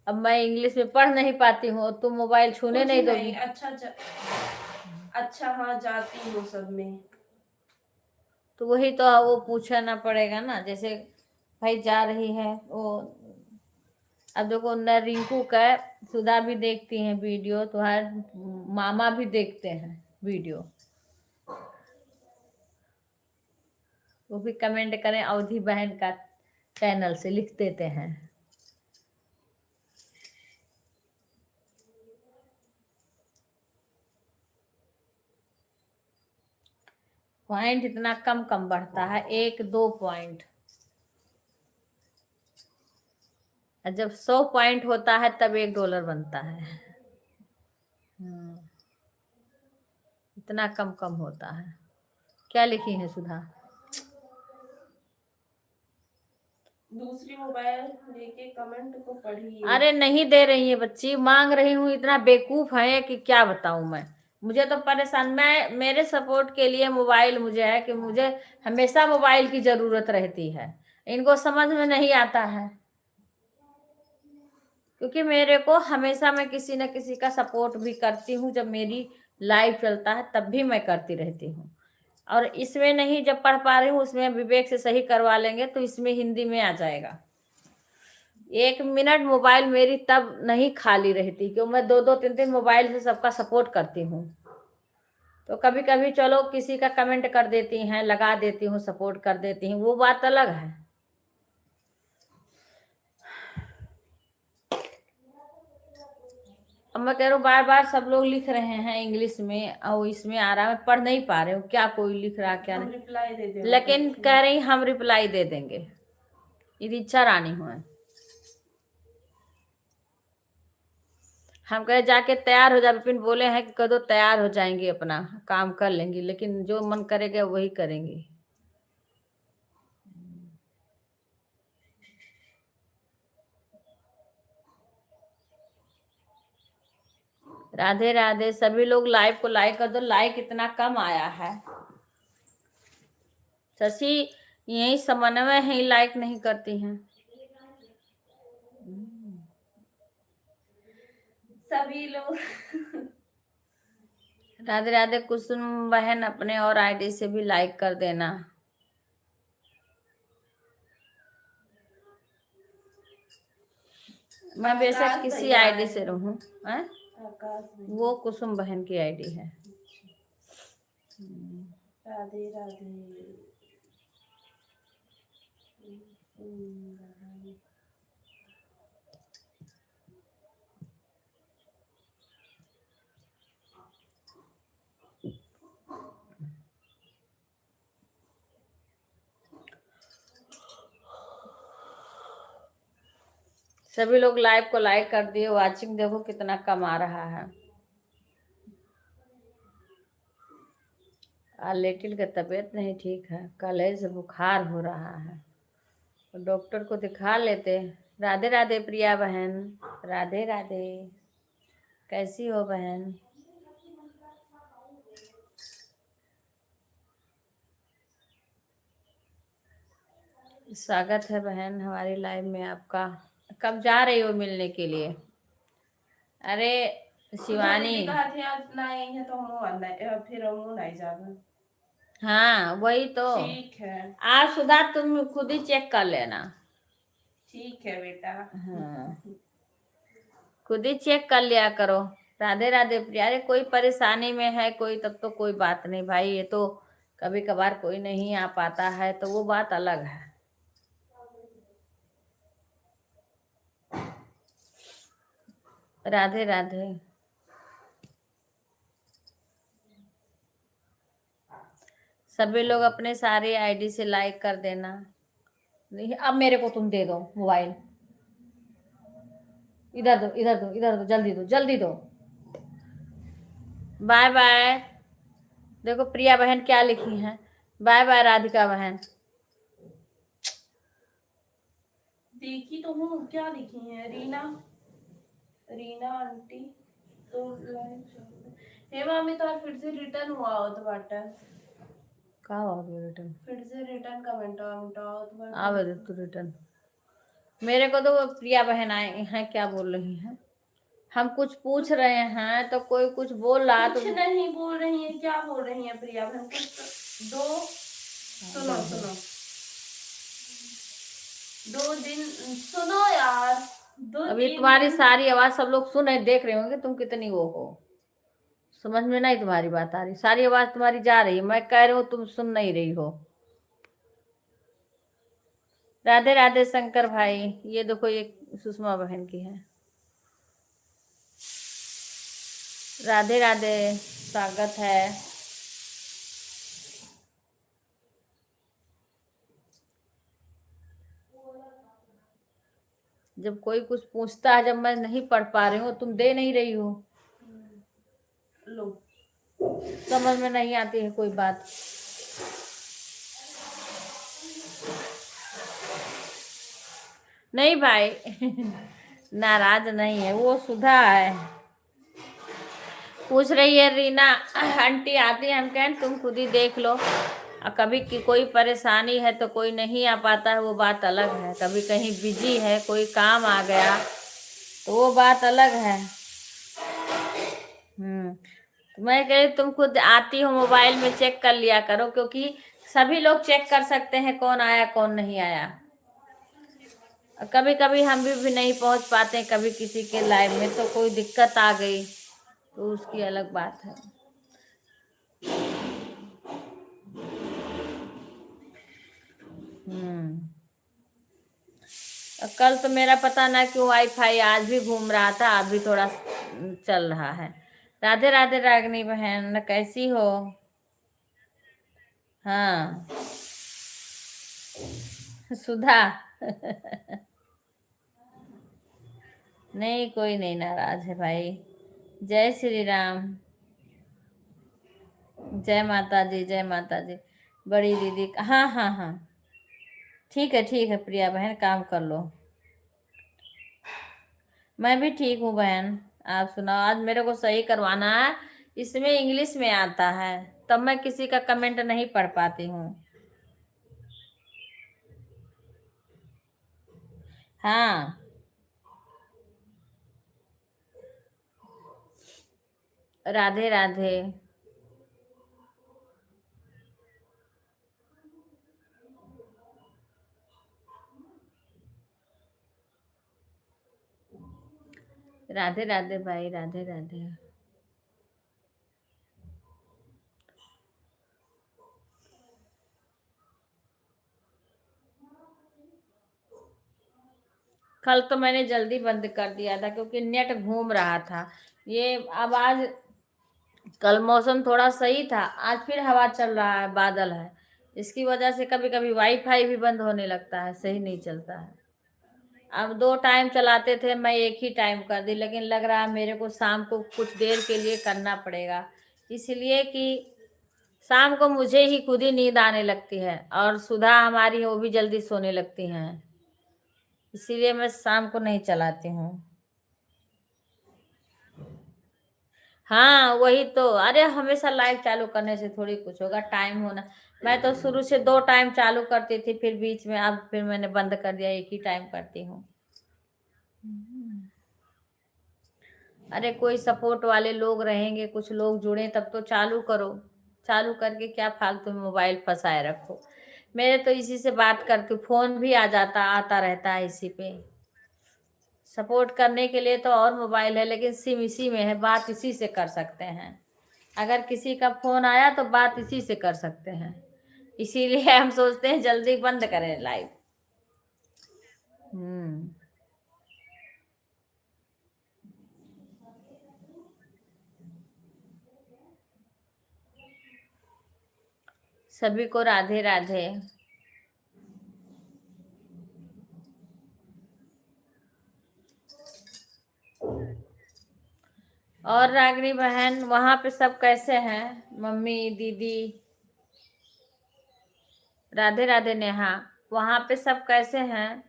अब मैं इंग्लिश में पढ़ नहीं पाती हूँ, तुम मोबाइल छूने नहीं दोगी। अच्छा हाँ जाती हूँ सब में। तो वही तो वो पूछना पड़ेगा ना, जैसे भाई जा रही है वो अब देखो न रिंकू का, सुधा भी देखती हैं वीडियो, तुम्हारे मामा भी देखते हैं वीडियो, वो भी कमेंट करें अवधि बहन का चैनल से, लिख देते हैं। पॉइंट इतना कम कम बढ़ता है, 1-2 पॉइंट, और जब 100 पॉइंट होता है तब $1 बनता है। इतना कम कम होता है। क्या लिखी है सुधा? दूसरी मोबाइल लेके कमेंट को पढ़िए। अरे नहीं दे रही है बच्ची, मांग रही हूँ, इतना बेवकूफ है कि क्या बताऊं मैं। मुझे तो परेशान, मैं मेरे सपोर्ट के लिए मोबाइल मुझे है कि मुझे हमेशा मोबाइल की जरूरत रहती है, इनको समझ में नहीं आता है, क्योंकि मेरे को हमेशा मैं किसी न किसी का सपोर्ट भी करती हूँ। जब मेरी लाइव चलता है तब भी मैं करती रहती हूँ, और इसमें नहीं जब पढ़ पा रही हूँ उसमें विवेक से सही करवा लेंगे तो इसमें हिंदी में आ जाएगा। 1 मिनट मोबाइल मेरी तब नहीं खाली रहती, क्यों मैं 2-2 3-3 मोबाइल से सबका सपोर्ट करती हूँ। तो कभी कभी चलो किसी का कमेंट कर देती हैं, लगा देती हूँ, सपोर्ट कर देती हूँ, वो बात अलग है। अब मैं कह रहा हूँ बार बार सब लोग लिख रहे हैं इंग्लिश में और इसमें आ रहा है, मैं पढ़ नहीं पा रही हूँ, क्या कोई लिख रहा क्या हम नहीं, रिप्लाई दे देंगे, लेकिन कह रही हम रिप्लाई दे देंगे। इच्छा रानी हुए, हम कहे जाके तैयार हो जा, विपिन बोले हैं कि कदो तैयार हो जाएंगे, अपना काम कर लेंगी, लेकिन जो मन करेगा वही करेंगी। राधे राधे, सभी लोग लाइव को लाइक कर दो, लाइक इतना कम आया है। शशि यही समन्वय है, लाइक नहीं करती हैं सभी लोग। राधे राधे, कुसुम बहन अपने और आईडी से भी लाइक कर देना। मैं बेशक किसी आईडी से रहूं, वो कुसुम बहन की आईडी है। राधे राधे। सभी लोग लाइव को लाइक कर दिए, वाचिंग देखो कितना कम आ रहा है। लिटिल का तबीयत नहीं ठीक है, कल से बुखार हो रहा है, तो डॉक्टर को दिखा लेते। राधे राधे प्रिया बहन, राधे राधे, कैसी हो बहन? स्वागत है बहन हमारी लाइव में आपका। कब जा रही हो मिलने के लिए? अरे शिवानी, तो हम फिर हम नहीं जाना। हाँ वही तो, ठीक है, आज सुधा तुम खुद ही चेक कर लेना। ठीक है बेटा। हाँ खुद ही चेक कर लिया करो। राधे राधे प्रिया, अरे कोई परेशानी में है कोई, तब तो कोई बात नहीं भाई, ये तो कभी कभार कोई नहीं आ पाता है तो वो बात अलग है। राधे राधे, सभी लोग अपने सारे आईडी से लाइक कर देना। नहीं अब मेरे को तुम दे दो मोबाइल, इधर दो इधर दो इधर दो, जल्दी दो जल्दी दो। बाय बाय, देखो प्रिया बहन क्या लिखी हैं, बाय बाय राधिका बहन। देखी तो हूँ, क्या लिखी है? रीना, रीना आंटी तो हे मामी तो फिर से रिटर्न हुआ हो तो बटन का हो रिटर्न, फिर से रिटर्न कमेंट तो आवे दे तू रिटर्न। मेरे को तो वो प्रिया बहन आए हैं, क्या बोल रही हैं, हम कुछ पूछ रहे हैं तो कोई कुछ बोल रहा, कुछ तो नहीं बोल रही है, क्या बोल रही है प्रिया बहन? कुछ दो, सुनो 2 दिन सुनो यार, दो अब ये तीन तुम्हारी दिन सारी आवाज सब लोग सुन रहे देख रहे होंगे तुम कितनी वो हो। समझ में नहीं तुम्हारी बात आ रही, सारी आवाज तुम्हारी जा रही है, मैं कह रही हूँ तुम सुन नहीं रही हो। राधे राधे शंकर भाई, ये देखो ये सुषमा बहन की है। राधे राधे, स्वागत है। जब कोई कुछ पूछता है, जब मैं नहीं पढ़ पा रही हूँ, तुम दे नहीं रही हो, लो। समझ में नहीं आती है कोई बात। नहीं भाई नाराज नहीं है, वो सुधा है। पूछ रही है रीना आंटी आती है, हम कहें तुम खुद ही देख लो। और कभी की कोई परेशानी है तो कोई नहीं आ पाता है, वो बात अलग है। कभी कहीं बिजी है, कोई काम आ गया तो वो बात अलग है। तो मैं कह रही तुम खुद आती हो, मोबाइल में चेक कर लिया करो, क्योंकि सभी लोग चेक कर सकते हैं कौन आया कौन नहीं आया। कभी कभी हम भी नहीं पहुंच पाते, कभी किसी के लाइव में तो कोई दिक्कत आ गई तो उसकी अलग बात है। कल तो मेरा पता ना क्यों वाईफाई आज भी घूम रहा था, आज भी थोड़ा चल रहा है। राधे राधे रागनी बहन, कैसी हो? हाँ सुधा नहीं कोई नहीं नाराज है भाई। जय श्री राम, जय माता दी, जय माता दी। बड़ी दीदी, हाँ हाँ हाँ ठीक है प्रिया बहन, काम कर लो। मैं भी ठीक हूँ बहन, आप सुनाओ। आज मेरे को सही करवाना है, इसमें इंग्लिश में आता है, तब मैं किसी का कमेंट नहीं पढ़ पाती हूँ। हाँ राधे राधे। राधे राधे भाई, राधे राधे। कल तो मैंने जल्दी बंद कर दिया था क्योंकि नेट घूम रहा था। ये अब आज, कल मौसम थोड़ा सही था, आज फिर हवा चल रहा है, बादल है, इसकी वजह से कभी कभी वाईफाई भी बंद होने लगता है, सही नहीं चलता है। अब 2 टाइम चलाते थे, मैं एक ही टाइम कर दी, लेकिन लग रहा है मेरे को शाम को कुछ देर के लिए करना पड़ेगा, इसलिए कि शाम को मुझे ही खुद ही नींद आने लगती है, और सुधा हमारी वो भी जल्दी सोने लगती हैं, इसीलिए मैं शाम को नहीं चलाती हूँ। हाँ वही तो, अरे हमेशा लाइव चालू करने से थोड़ी कुछ होगा, टाइम होना। मैं तो शुरू से 2 टाइम चालू करती थी, फिर बीच में अब फिर मैंने बंद कर दिया, एक ही टाइम करती हूँ। अरे कोई सपोर्ट वाले लोग रहेंगे, कुछ लोग जुड़े तब तो चालू करो, चालू करके क्या फालतू में मोबाइल फंसाए रखो। मेरे तो इसी से बात करती हूँ, फोन भी आ जाता आता रहता है इसी पे। सपोर्ट करने के लिए तो और मोबाइल है, लेकिन सिम इसी में है, बात इसी से कर सकते हैं। अगर किसी का फोन आया तो बात इसी से कर सकते हैं, इसीलिए हम सोचते हैं जल्दी बंद करें लाइव। हम्म सभी को राधे राधे। और रागनी बहन, वहां पे सब कैसे हैं? मम्मी दीदी? राधे राधे नेहा, वहां पे सब कैसे हैं?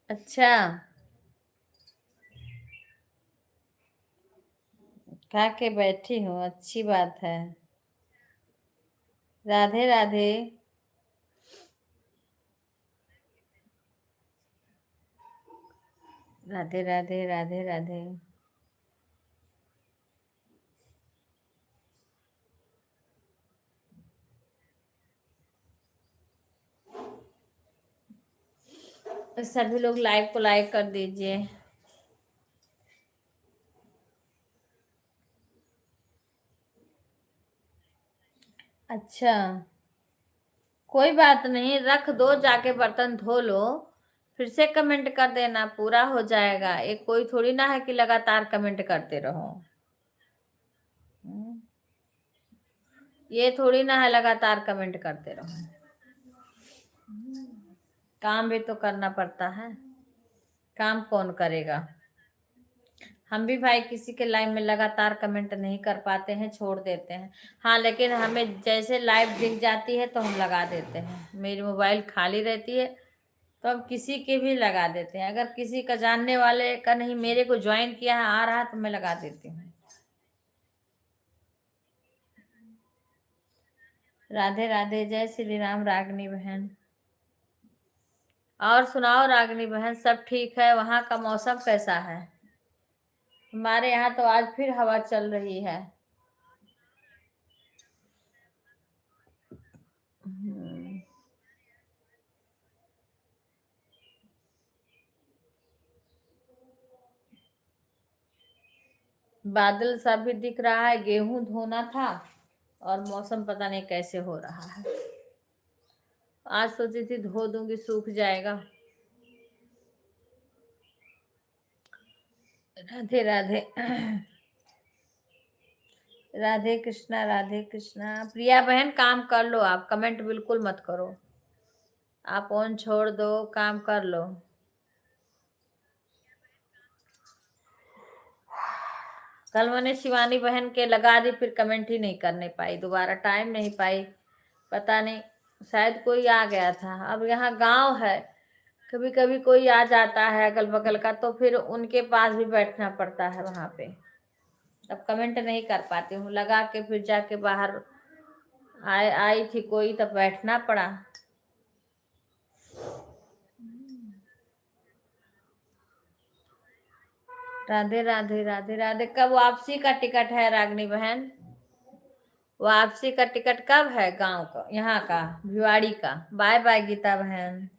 अच्छा, खा के बैठी हूँ, अच्छी बात है। राधे राधे। राधे राधे, राधे राधे। सभी लोग लाइव को लाइक कर दीजिए। अच्छा, कोई बात नहीं, रख दो, जाके बर्तन धो लो, फिर से कमेंट कर देना, पूरा हो जाएगा। एक कोई थोड़ी ना है कि लगातार कमेंट करते रहो। हम्म, ये थोड़ी ना है लगातार कमेंट करते रहो। काम भी तो करना पड़ता है, काम कौन करेगा। हम भी भाई किसी के लाइव में लगातार कमेंट नहीं कर पाते हैं, छोड़ देते हैं। हाँ, लेकिन हमें जैसे लाइव दिख जाती है तो हम लगा देते हैं। मेरी मोबाइल खाली रहती है तो हम किसी के भी लगा देते हैं। अगर किसी का जानने वाले का नहीं, मेरे को ज्वाइन किया है, आ रहा, तो मैं लगा देती हूँ। राधे राधे, जय श्री राम रागनी बहन। और सुनाओ रागनी बहन, सब ठीक है? वहाँ का मौसम कैसा है? हमारे यहाँ तो आज फिर हवा चल रही है। हम्म, बादल सा भी दिख रहा है, गेहूं धोना था और मौसम पता नहीं कैसे हो रहा है। आज सोची थी धो दूंगी, सूख जाएगा। राधे राधे। राधे कृष्णा, राधे कृष्णा। प्रिया बहन, काम कर लो, आप कमेंट बिल्कुल मत करो, आप ऑन छोड़ दो, काम कर लो। कल मैंने शिवानी बहन के लगा दी, फिर कमेंट ही नहीं करने पाई, दोबारा टाइम नहीं पाई, पता नहीं, शायद कोई आ गया था। अब यहाँ गांव है, कभी कभी कोई आ जाता है अगल बगल का, तो फिर उनके पास भी बैठना पड़ता है वहां पे। अब कमेंट नहीं कर पाती हूँ, लगा के फिर जाके बाहर आई थी कोई, तब बैठना पड़ा। राधे राधे, राधे राधे। कब वापसी का टिकट है रागनी बहन? वापसी का टिकट कब है गांव का, यहाँ का, भिवाड़ी का? बाय बाय गीता बहन।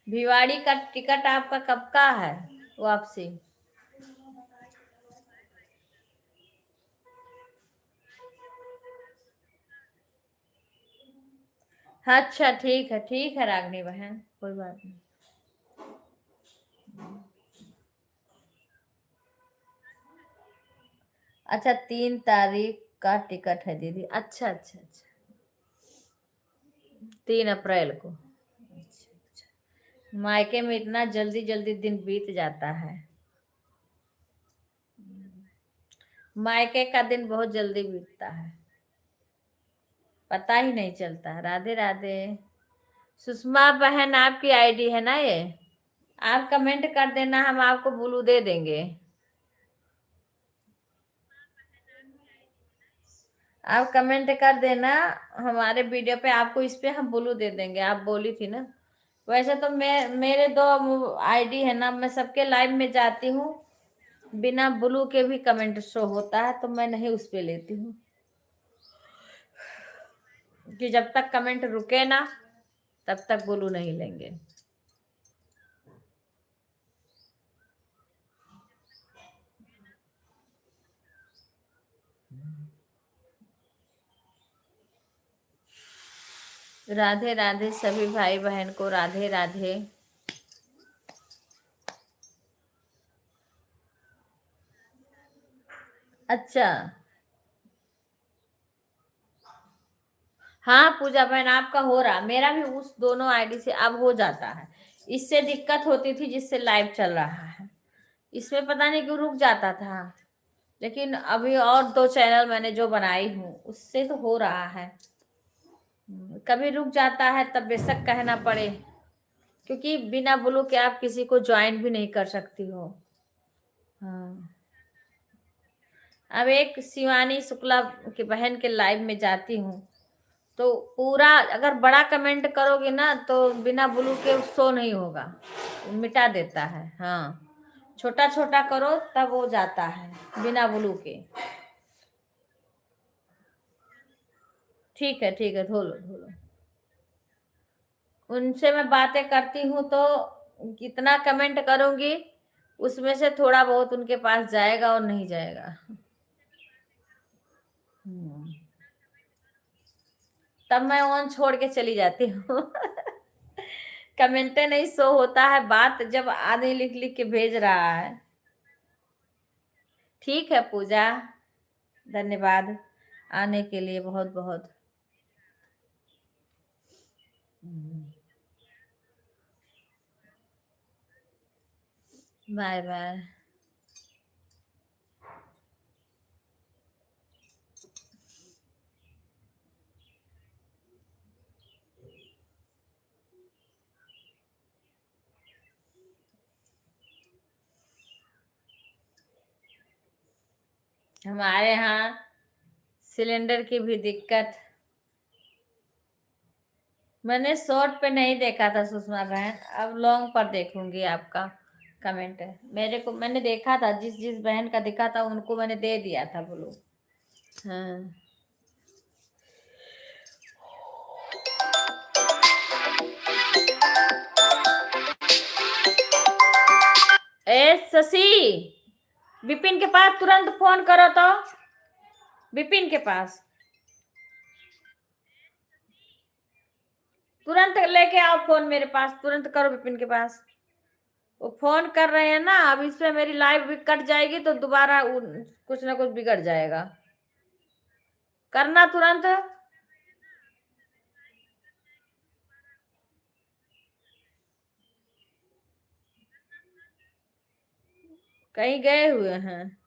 भिवाड़ी का टिकट आपका कब का है वापसी? अच्छा, ठीक है रागनी बहन, कोई बात नहीं। अच्छा, 3 तारीख का टिकट है दीदी। अच्छा अच्छा अच्छा, 3 अप्रैल को। अच्छा अच्छा, मायके में इतना जल्दी जल्दी दिन बीत जाता है। मायके का दिन बहुत जल्दी बीतता है, पता ही नहीं चलता। राधे राधे। सुषमा बहन, आपकी आईडी है ना ये? आप कमेंट कर देना, हम आपको ब्लू दे देंगे। आप कमेंट कर देना हमारे वीडियो पे, आपको इस पे हम ब्लू दे देंगे, आप बोली थी ना। वैसे तो मैं, मेरे 2 आईडी है ना, मैं सबके लाइव में जाती हूँ, बिना ब्लू के भी कमेंट शो होता है, तो मैं नहीं उस पे लेती हूँ, कि जब तक कमेंट रुके ना तब तक ब्लू नहीं लेंगे। राधे राधे सभी भाई बहन को, राधे राधे। अच्छा, हाँ पूजा बहन, आपका हो रहा, मेरा भी उस दोनों आईडी से अब हो जाता है। इससे दिक्कत होती थी जिससे लाइव चल रहा है, इसमें पता नहीं क्यों रुक जाता था, लेकिन अभी और 2 चैनल मैंने जो बनाई हूँ उससे तो हो रहा है। कभी रुक जाता है तब बेशक कहना पड़े, क्योंकि बिना ब्लू के आप किसी को ज्वाइन भी नहीं कर सकती हो। हाँ, अब एक शिवानी शुक्ला की बहन के लाइव में जाती हूँ, तो पूरा अगर बड़ा कमेंट करोगे ना तो बिना ब्लू के शो नहीं होगा, मिटा देता है। हाँ, छोटा छोटा करो तब हो जाता है बिना ब्लू के। ठीक है, धो लो धो लो। उनसे मैं बातें करती हूँ तो कितना कमेंट करूंगी उसमें से थोड़ा बहुत उनके पास जाएगा और नहीं जाएगा। तब मैं ऑन छोड़ के चली जाती हूँ। कमेंटे नहीं शो होता है, बात जब आदमी लिख लिख के भेज रहा है। ठीक है पूजा, धन्यवाद आने के लिए बहुत बहुत। Bye bye. हमारे यहाँ सिलेंडर की भी दिक्कत। मैंने शॉर्ट पे नहीं देखा था सुषमा बहन, अब लॉन्ग पर देखूंगी आपका कमेंट। मेरे को मैंने देखा था, जिस जिस बहन का दिखा था उनको मैंने दे दिया था बोलो। हाँ ए शशि, विपिन के पास तुरंत फोन करो तो, विपिन के पास तुरंत लेके आओ फोन, मेरे पास तुरंत करो विपिन के पास। वो फोन कर रहे हैं ना, अब इस पे मेरी लाइव भी कट जाएगी तो दोबारा कुछ ना कुछ बिगड़ जाएगा। करना तुरंत। कहीं गए हुए हैं।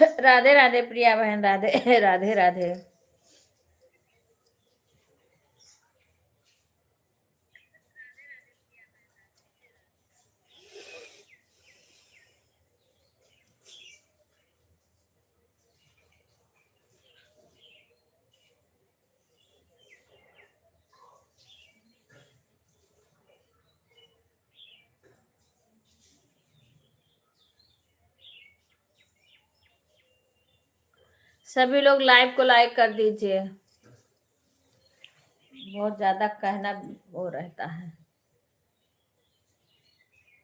राधे राधे प्रिया बहन, राधे राधे राधे। सभी लोग लाइव को लाइक कर दीजिए, बहुत ज्यादा कहना वो रहता है।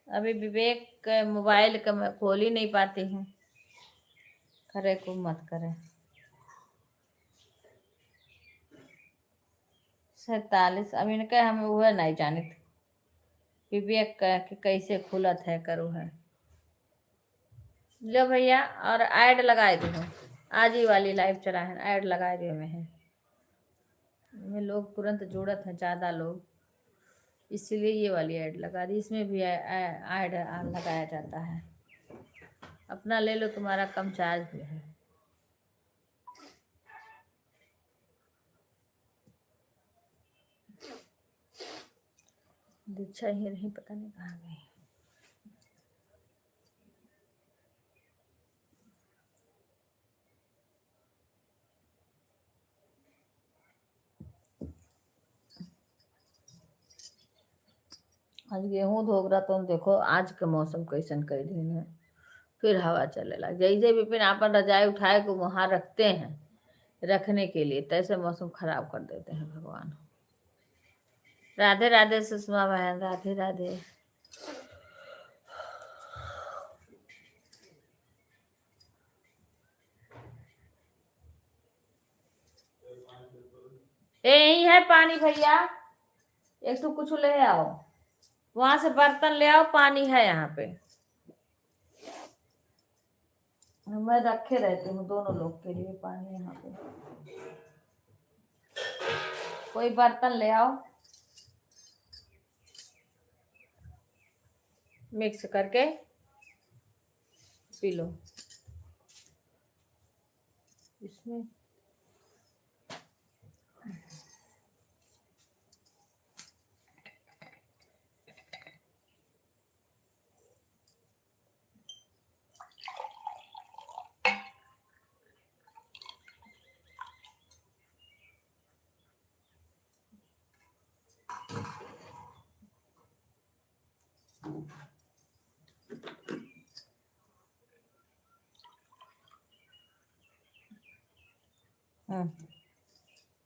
अभी विवेक के मोबाइल का मैं खोल ही नहीं पाती हूँ, करे को मत करे। 47 अभी इनके हम वह नहीं जानित विवेक के कैसे खुलत है करो है। लो भैया, और ऐड लगाए दे आज ही वाली लाइव चला है, ऐड लगाए दे में है, में लोग तुरंत जुड़त हैं ज्यादा लोग, इसीलिए ये वाली ऐड लगा दी। इसमें भी ऐड लगाया जाता है। अपना ले लो, तुम्हारा कम चार्ज भी है। दीक्षा ही नहीं, पता नहीं कहाँ गई। आज गेहूं धोक रहा तो देखो आज के मौसम कैसन कर दिन है, फिर हवा चलेला। जैसे विपिन आपन रजाई उठाए को वहां रखते हैं रखने के लिए, तैसे मौसम खराब कर देते हैं भगवान। राधे राधे सुषमा बहन, राधे राधे। यही है पानी भैया, एक तो कुछ ले आओ, वहां से बर्तन ले आओ, पानी है यहाँ पे। मैं रखे रहती हूँ दोनों लोग के लिए पानी यहाँ पे। कोई बर्तन ले आओ, मिक्स करके पी लो। इसमें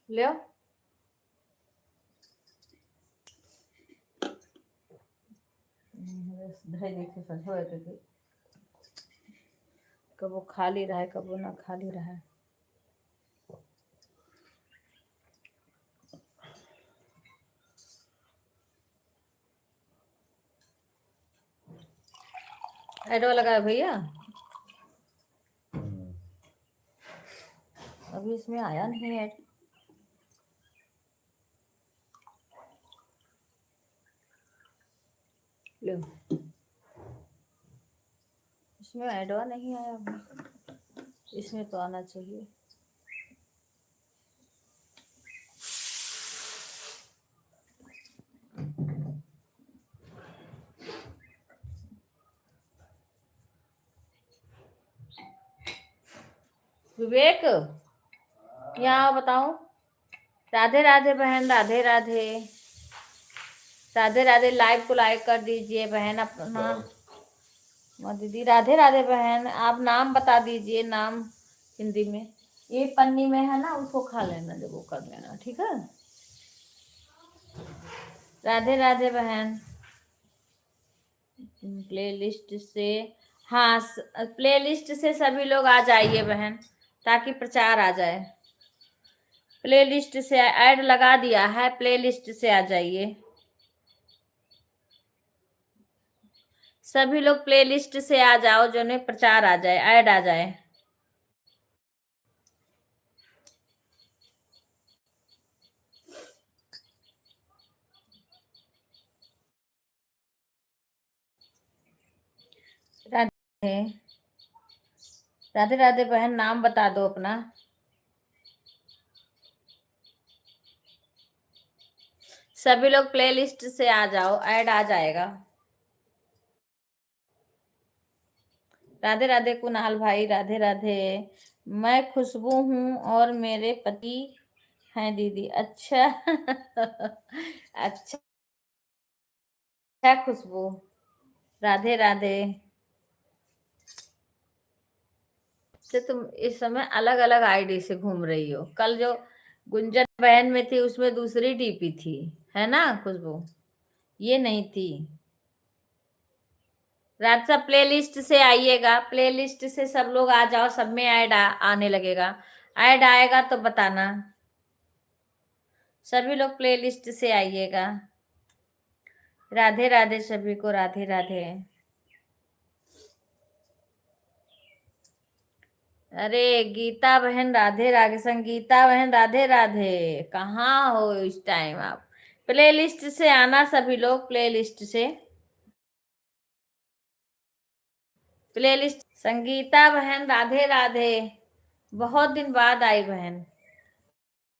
ले आओ। कबो खाली रहे कबो ना खाली रहे। ऐडवा लगाए भैया, अभी इसमें आया नहीं ऐड। लो, इसमें ऐडवा नहीं आया अभी, इसमें तो आना चाहिए। विवेक यहाँ बताओ। राधे राधे बहन, राधे राधे। राधे राधे, लाइव को लाइक कर दीजिए बहन अपना। दीदी राधे राधे बहन, आप नाम बता दीजिए, नाम हिंदी में। ये पन्नी में है ना, उसको खा लेना, जब वो कर लेना, ठीक है। राधे राधे बहन। प्लेलिस्ट से, हाँ प्लेलिस्ट से सभी लोग आ जाइए बहन, ताकि प्रचार आ जाए। प्लेलिस्ट से ऐड लगा दिया है, प्लेलिस्ट से आ जाइए सभी लोग, प्लेलिस्ट से आ जाओ, जो ने प्रचार आ जाए, ऐड आ जाए। राधे राधे राधे बहन, नाम बता दो अपना। सभी लोग प्लेलिस्ट से आ जाओ, ऐड आ जाएगा। राधे राधे कुणाल भाई, राधे राधे। मैं खुशबू हूँ और मेरे पति हैं दीदी। अच्छा अच्छा खुशबू, राधे राधे। से तुम इस समय अलग अलग आईडी से घूम रही हो। कल जो गुंजन बहन में थी उसमें दूसरी डीपी थी, है ना खुशबू, ये नहीं थी। रात सब प्लेलिस्ट से आइएगा, प्लेलिस्ट से सब लोग आ जाओ, सब में ऐड आने लगेगा। ऐड आएगा तो बताना। सभी लोग प्लेलिस्ट से आइएगा। राधे राधे सभी को, राधे राधे। अरे गीता बहन राधे राधे, संगीता बहन राधे राधे। कहाँ हो इस टाइम आप? प्लेलिस्ट से आना सभी लोग, प्लेलिस्ट से। प्लेलिस्ट। संगीता बहन राधे राधे, बहुत दिन बाद आई बहन।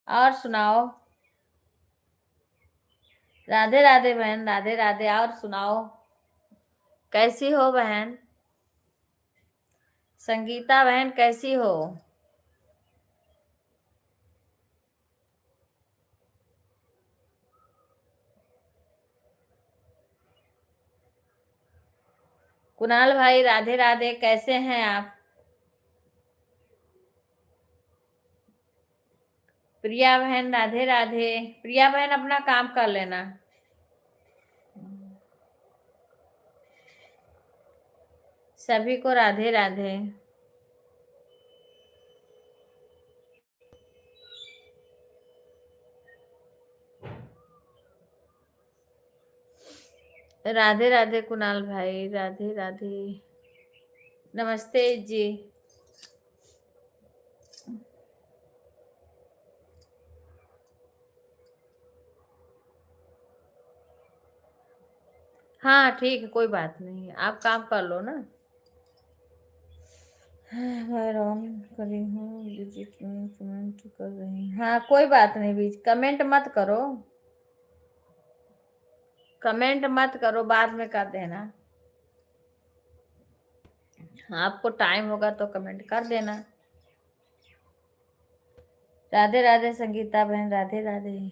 और सुनाओ। राधे राधे बहन, राधे राधे। और सुनाओ, कैसी हो बहन? संगीता बहन कैसी हो? कुणाल भाई राधे राधे, कैसे हैं आप? प्रिया बहन राधे राधे। प्रिया बहन अपना काम कर लेना। सभी को राधे राधे। राधे राधे कुणाल भाई, राधे राधे। नमस्ते जी। हाँ ठीक है, कोई बात नहीं, आप काम कर लो ना। मैं ऑन करी हूँ, कमेंट कर रही हूँ। हाँ कोई बात नहीं, बीच कमेंट मत करो, कमेंट मत करो, बाद में कर देना। आपको टाइम होगा तो कमेंट कर देना। राधे राधे संगीता बहन, राधे राधे।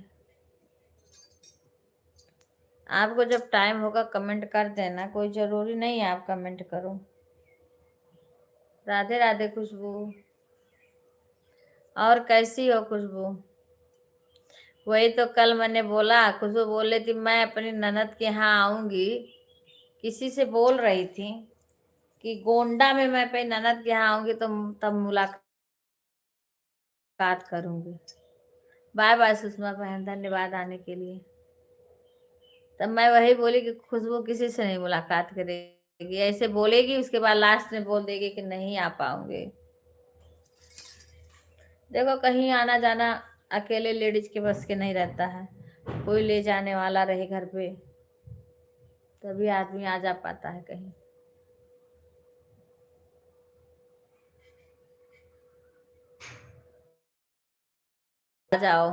आपको जब टाइम होगा कमेंट कर देना, कोई जरूरी नहीं है आप कमेंट करो। राधे राधे खुशबू। और कैसी हो खुशबू? वही तो कल मैंने बोला, खुशबू बोल रही थी मैं अपनी ननद के यहाँ आऊंगी, किसी से बोल रही थी कि गोंडा में मैं अपनी ननद के यहाँ आऊंगी तो तब मुलाकात करूंगी। बाय बाय सुषमा बहन, धन्यवाद आने के लिए। तब मैं वही बोली कि खुशबू किसी से नहीं मुलाकात करेगी, ऐसे बोलेगी, उसके बाद लास्ट में बोल देगी कि नहीं आ पाऊंगे। देखो कहीं आना जाना अकेले लेडीज के बस के नहीं रहता है, कोई ले जाने वाला रहे घर पे तभी आदमी आ जा पाता है कहीं। आ जाओ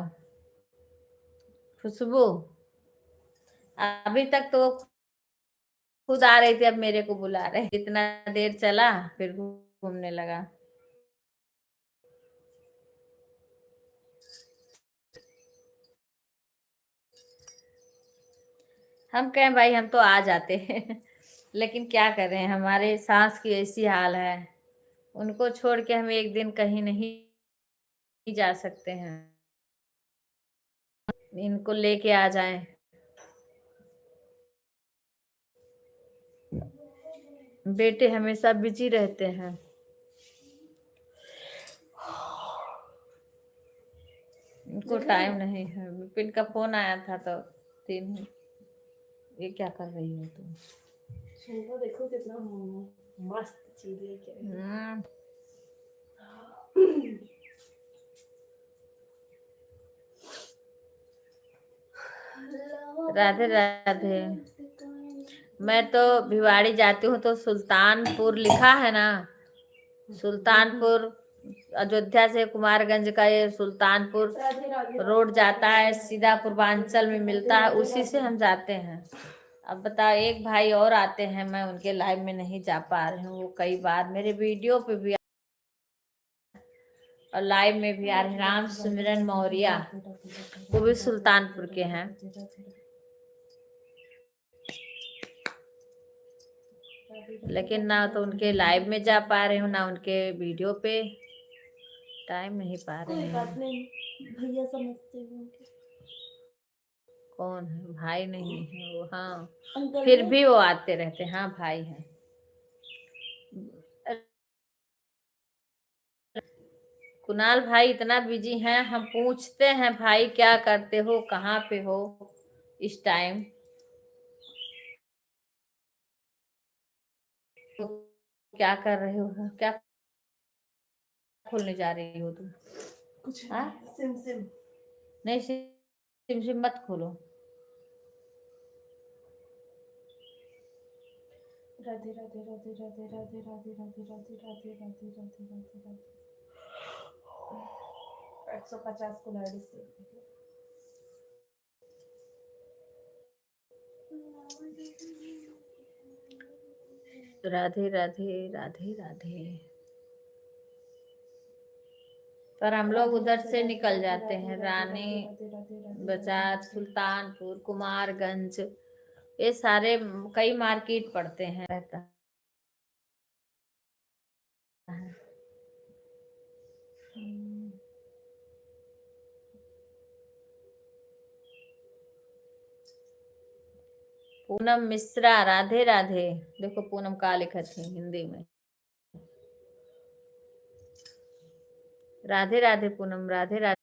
खुशबू। अभी तक तो खुद आ रही थी, अब मेरे को बुला रहे, इतना देर चला फिर घूमने लगा। हम कहें भाई हम तो आ जाते हैं लेकिन क्या करें, हमारे सास की ऐसी हाल है, उनको छोड़ के हम एक दिन कहीं नहीं जा सकते हैं, इनको लेके आ जाएं। बेटे हमेशा बिजी रहते हैं, इनको टाइम नहीं है। विपिन का फोन आया था तो तीन, ये क्या कर रही हो तुम? सुनता देखो कितना मस्त चीज लेके आई। राधे राधे। मैं तो भिवाड़ी जाती हूँ तो सुल्तानपुर लिखा है ना, सुल्तानपुर, अयोध्या से कुमारगंज का ये सुल्तानपुर राधे राधे रोड जाता है, सीधा पूर्वांचल में मिलता है, उसी से हम जाते हैं। अब बताओ, एक भाई और आते हैं, मैं उनके लाइव में नहीं जा पा रही हूँ। वो कई बार मेरे वीडियो पे भी और लाइव में भी आ रहे हैं। राम सुमिरन मौर्य, वो भी सुल्तानपुर के हैं। लेकिन ना तो उनके लाइव में जा पा रहे हूँ, ना उनके वीडियो पे टाइम नहीं पा रहे कोई बात हैं। नहीं, भैया समझते होंगे। कौन है भाई? नहीं है वो, हाँ अंकल फिर है? भी वो आते रहते हैं। हाँ भाई हैं। कुणाल भाई इतना बिजी हैं, हम पूछते हैं भाई क्या करते हो, कहाँ पे हो इस टाइम, तो क्या कर रहे हो, क्या खोलने जा रही हो तुम? कुछ हाँ नहीं, सिम सिम। नहीं, सिम सिम मत खोलो। राधे राधे राधे राधे राधे राधे राधे राधे राधे राधे राधे राधे राधे। 150 को लाइट से। राधे राधे राधे राधे। पर हम लोग उधर से निकल जाते हैं, रानी बाजार, सुल्तानपुर, कुमारगंज, ये सारे कई मार्केट पड़ते हैं, रहता है। पूनम मिश्रा, राधे राधे। देखो पूनम का लिखा थी हिंदी में। राधे राधे पूनम, राधे राधे।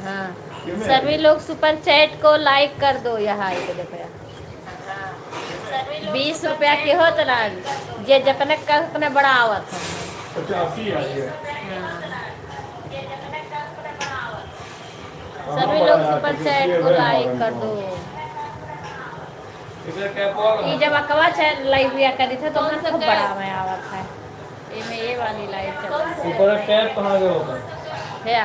हाँ, सभी लोग सुपर चैट को लाइक कर दो। यहाँ एक देखो यार, 20 रुपया के हो तो ना जे जतने का उतने बड़ा आवत है। 85 आ गया। हाँ, सभी लोग सुपर चैट को लाइक कर दो। ये जब अकवा चैट लाइव लिया करी थे तो मैं खूब बड़ा में आवत है। ये में ये वाली लाइव चल रही ऊपर टैप कहाँ गया होगा? है।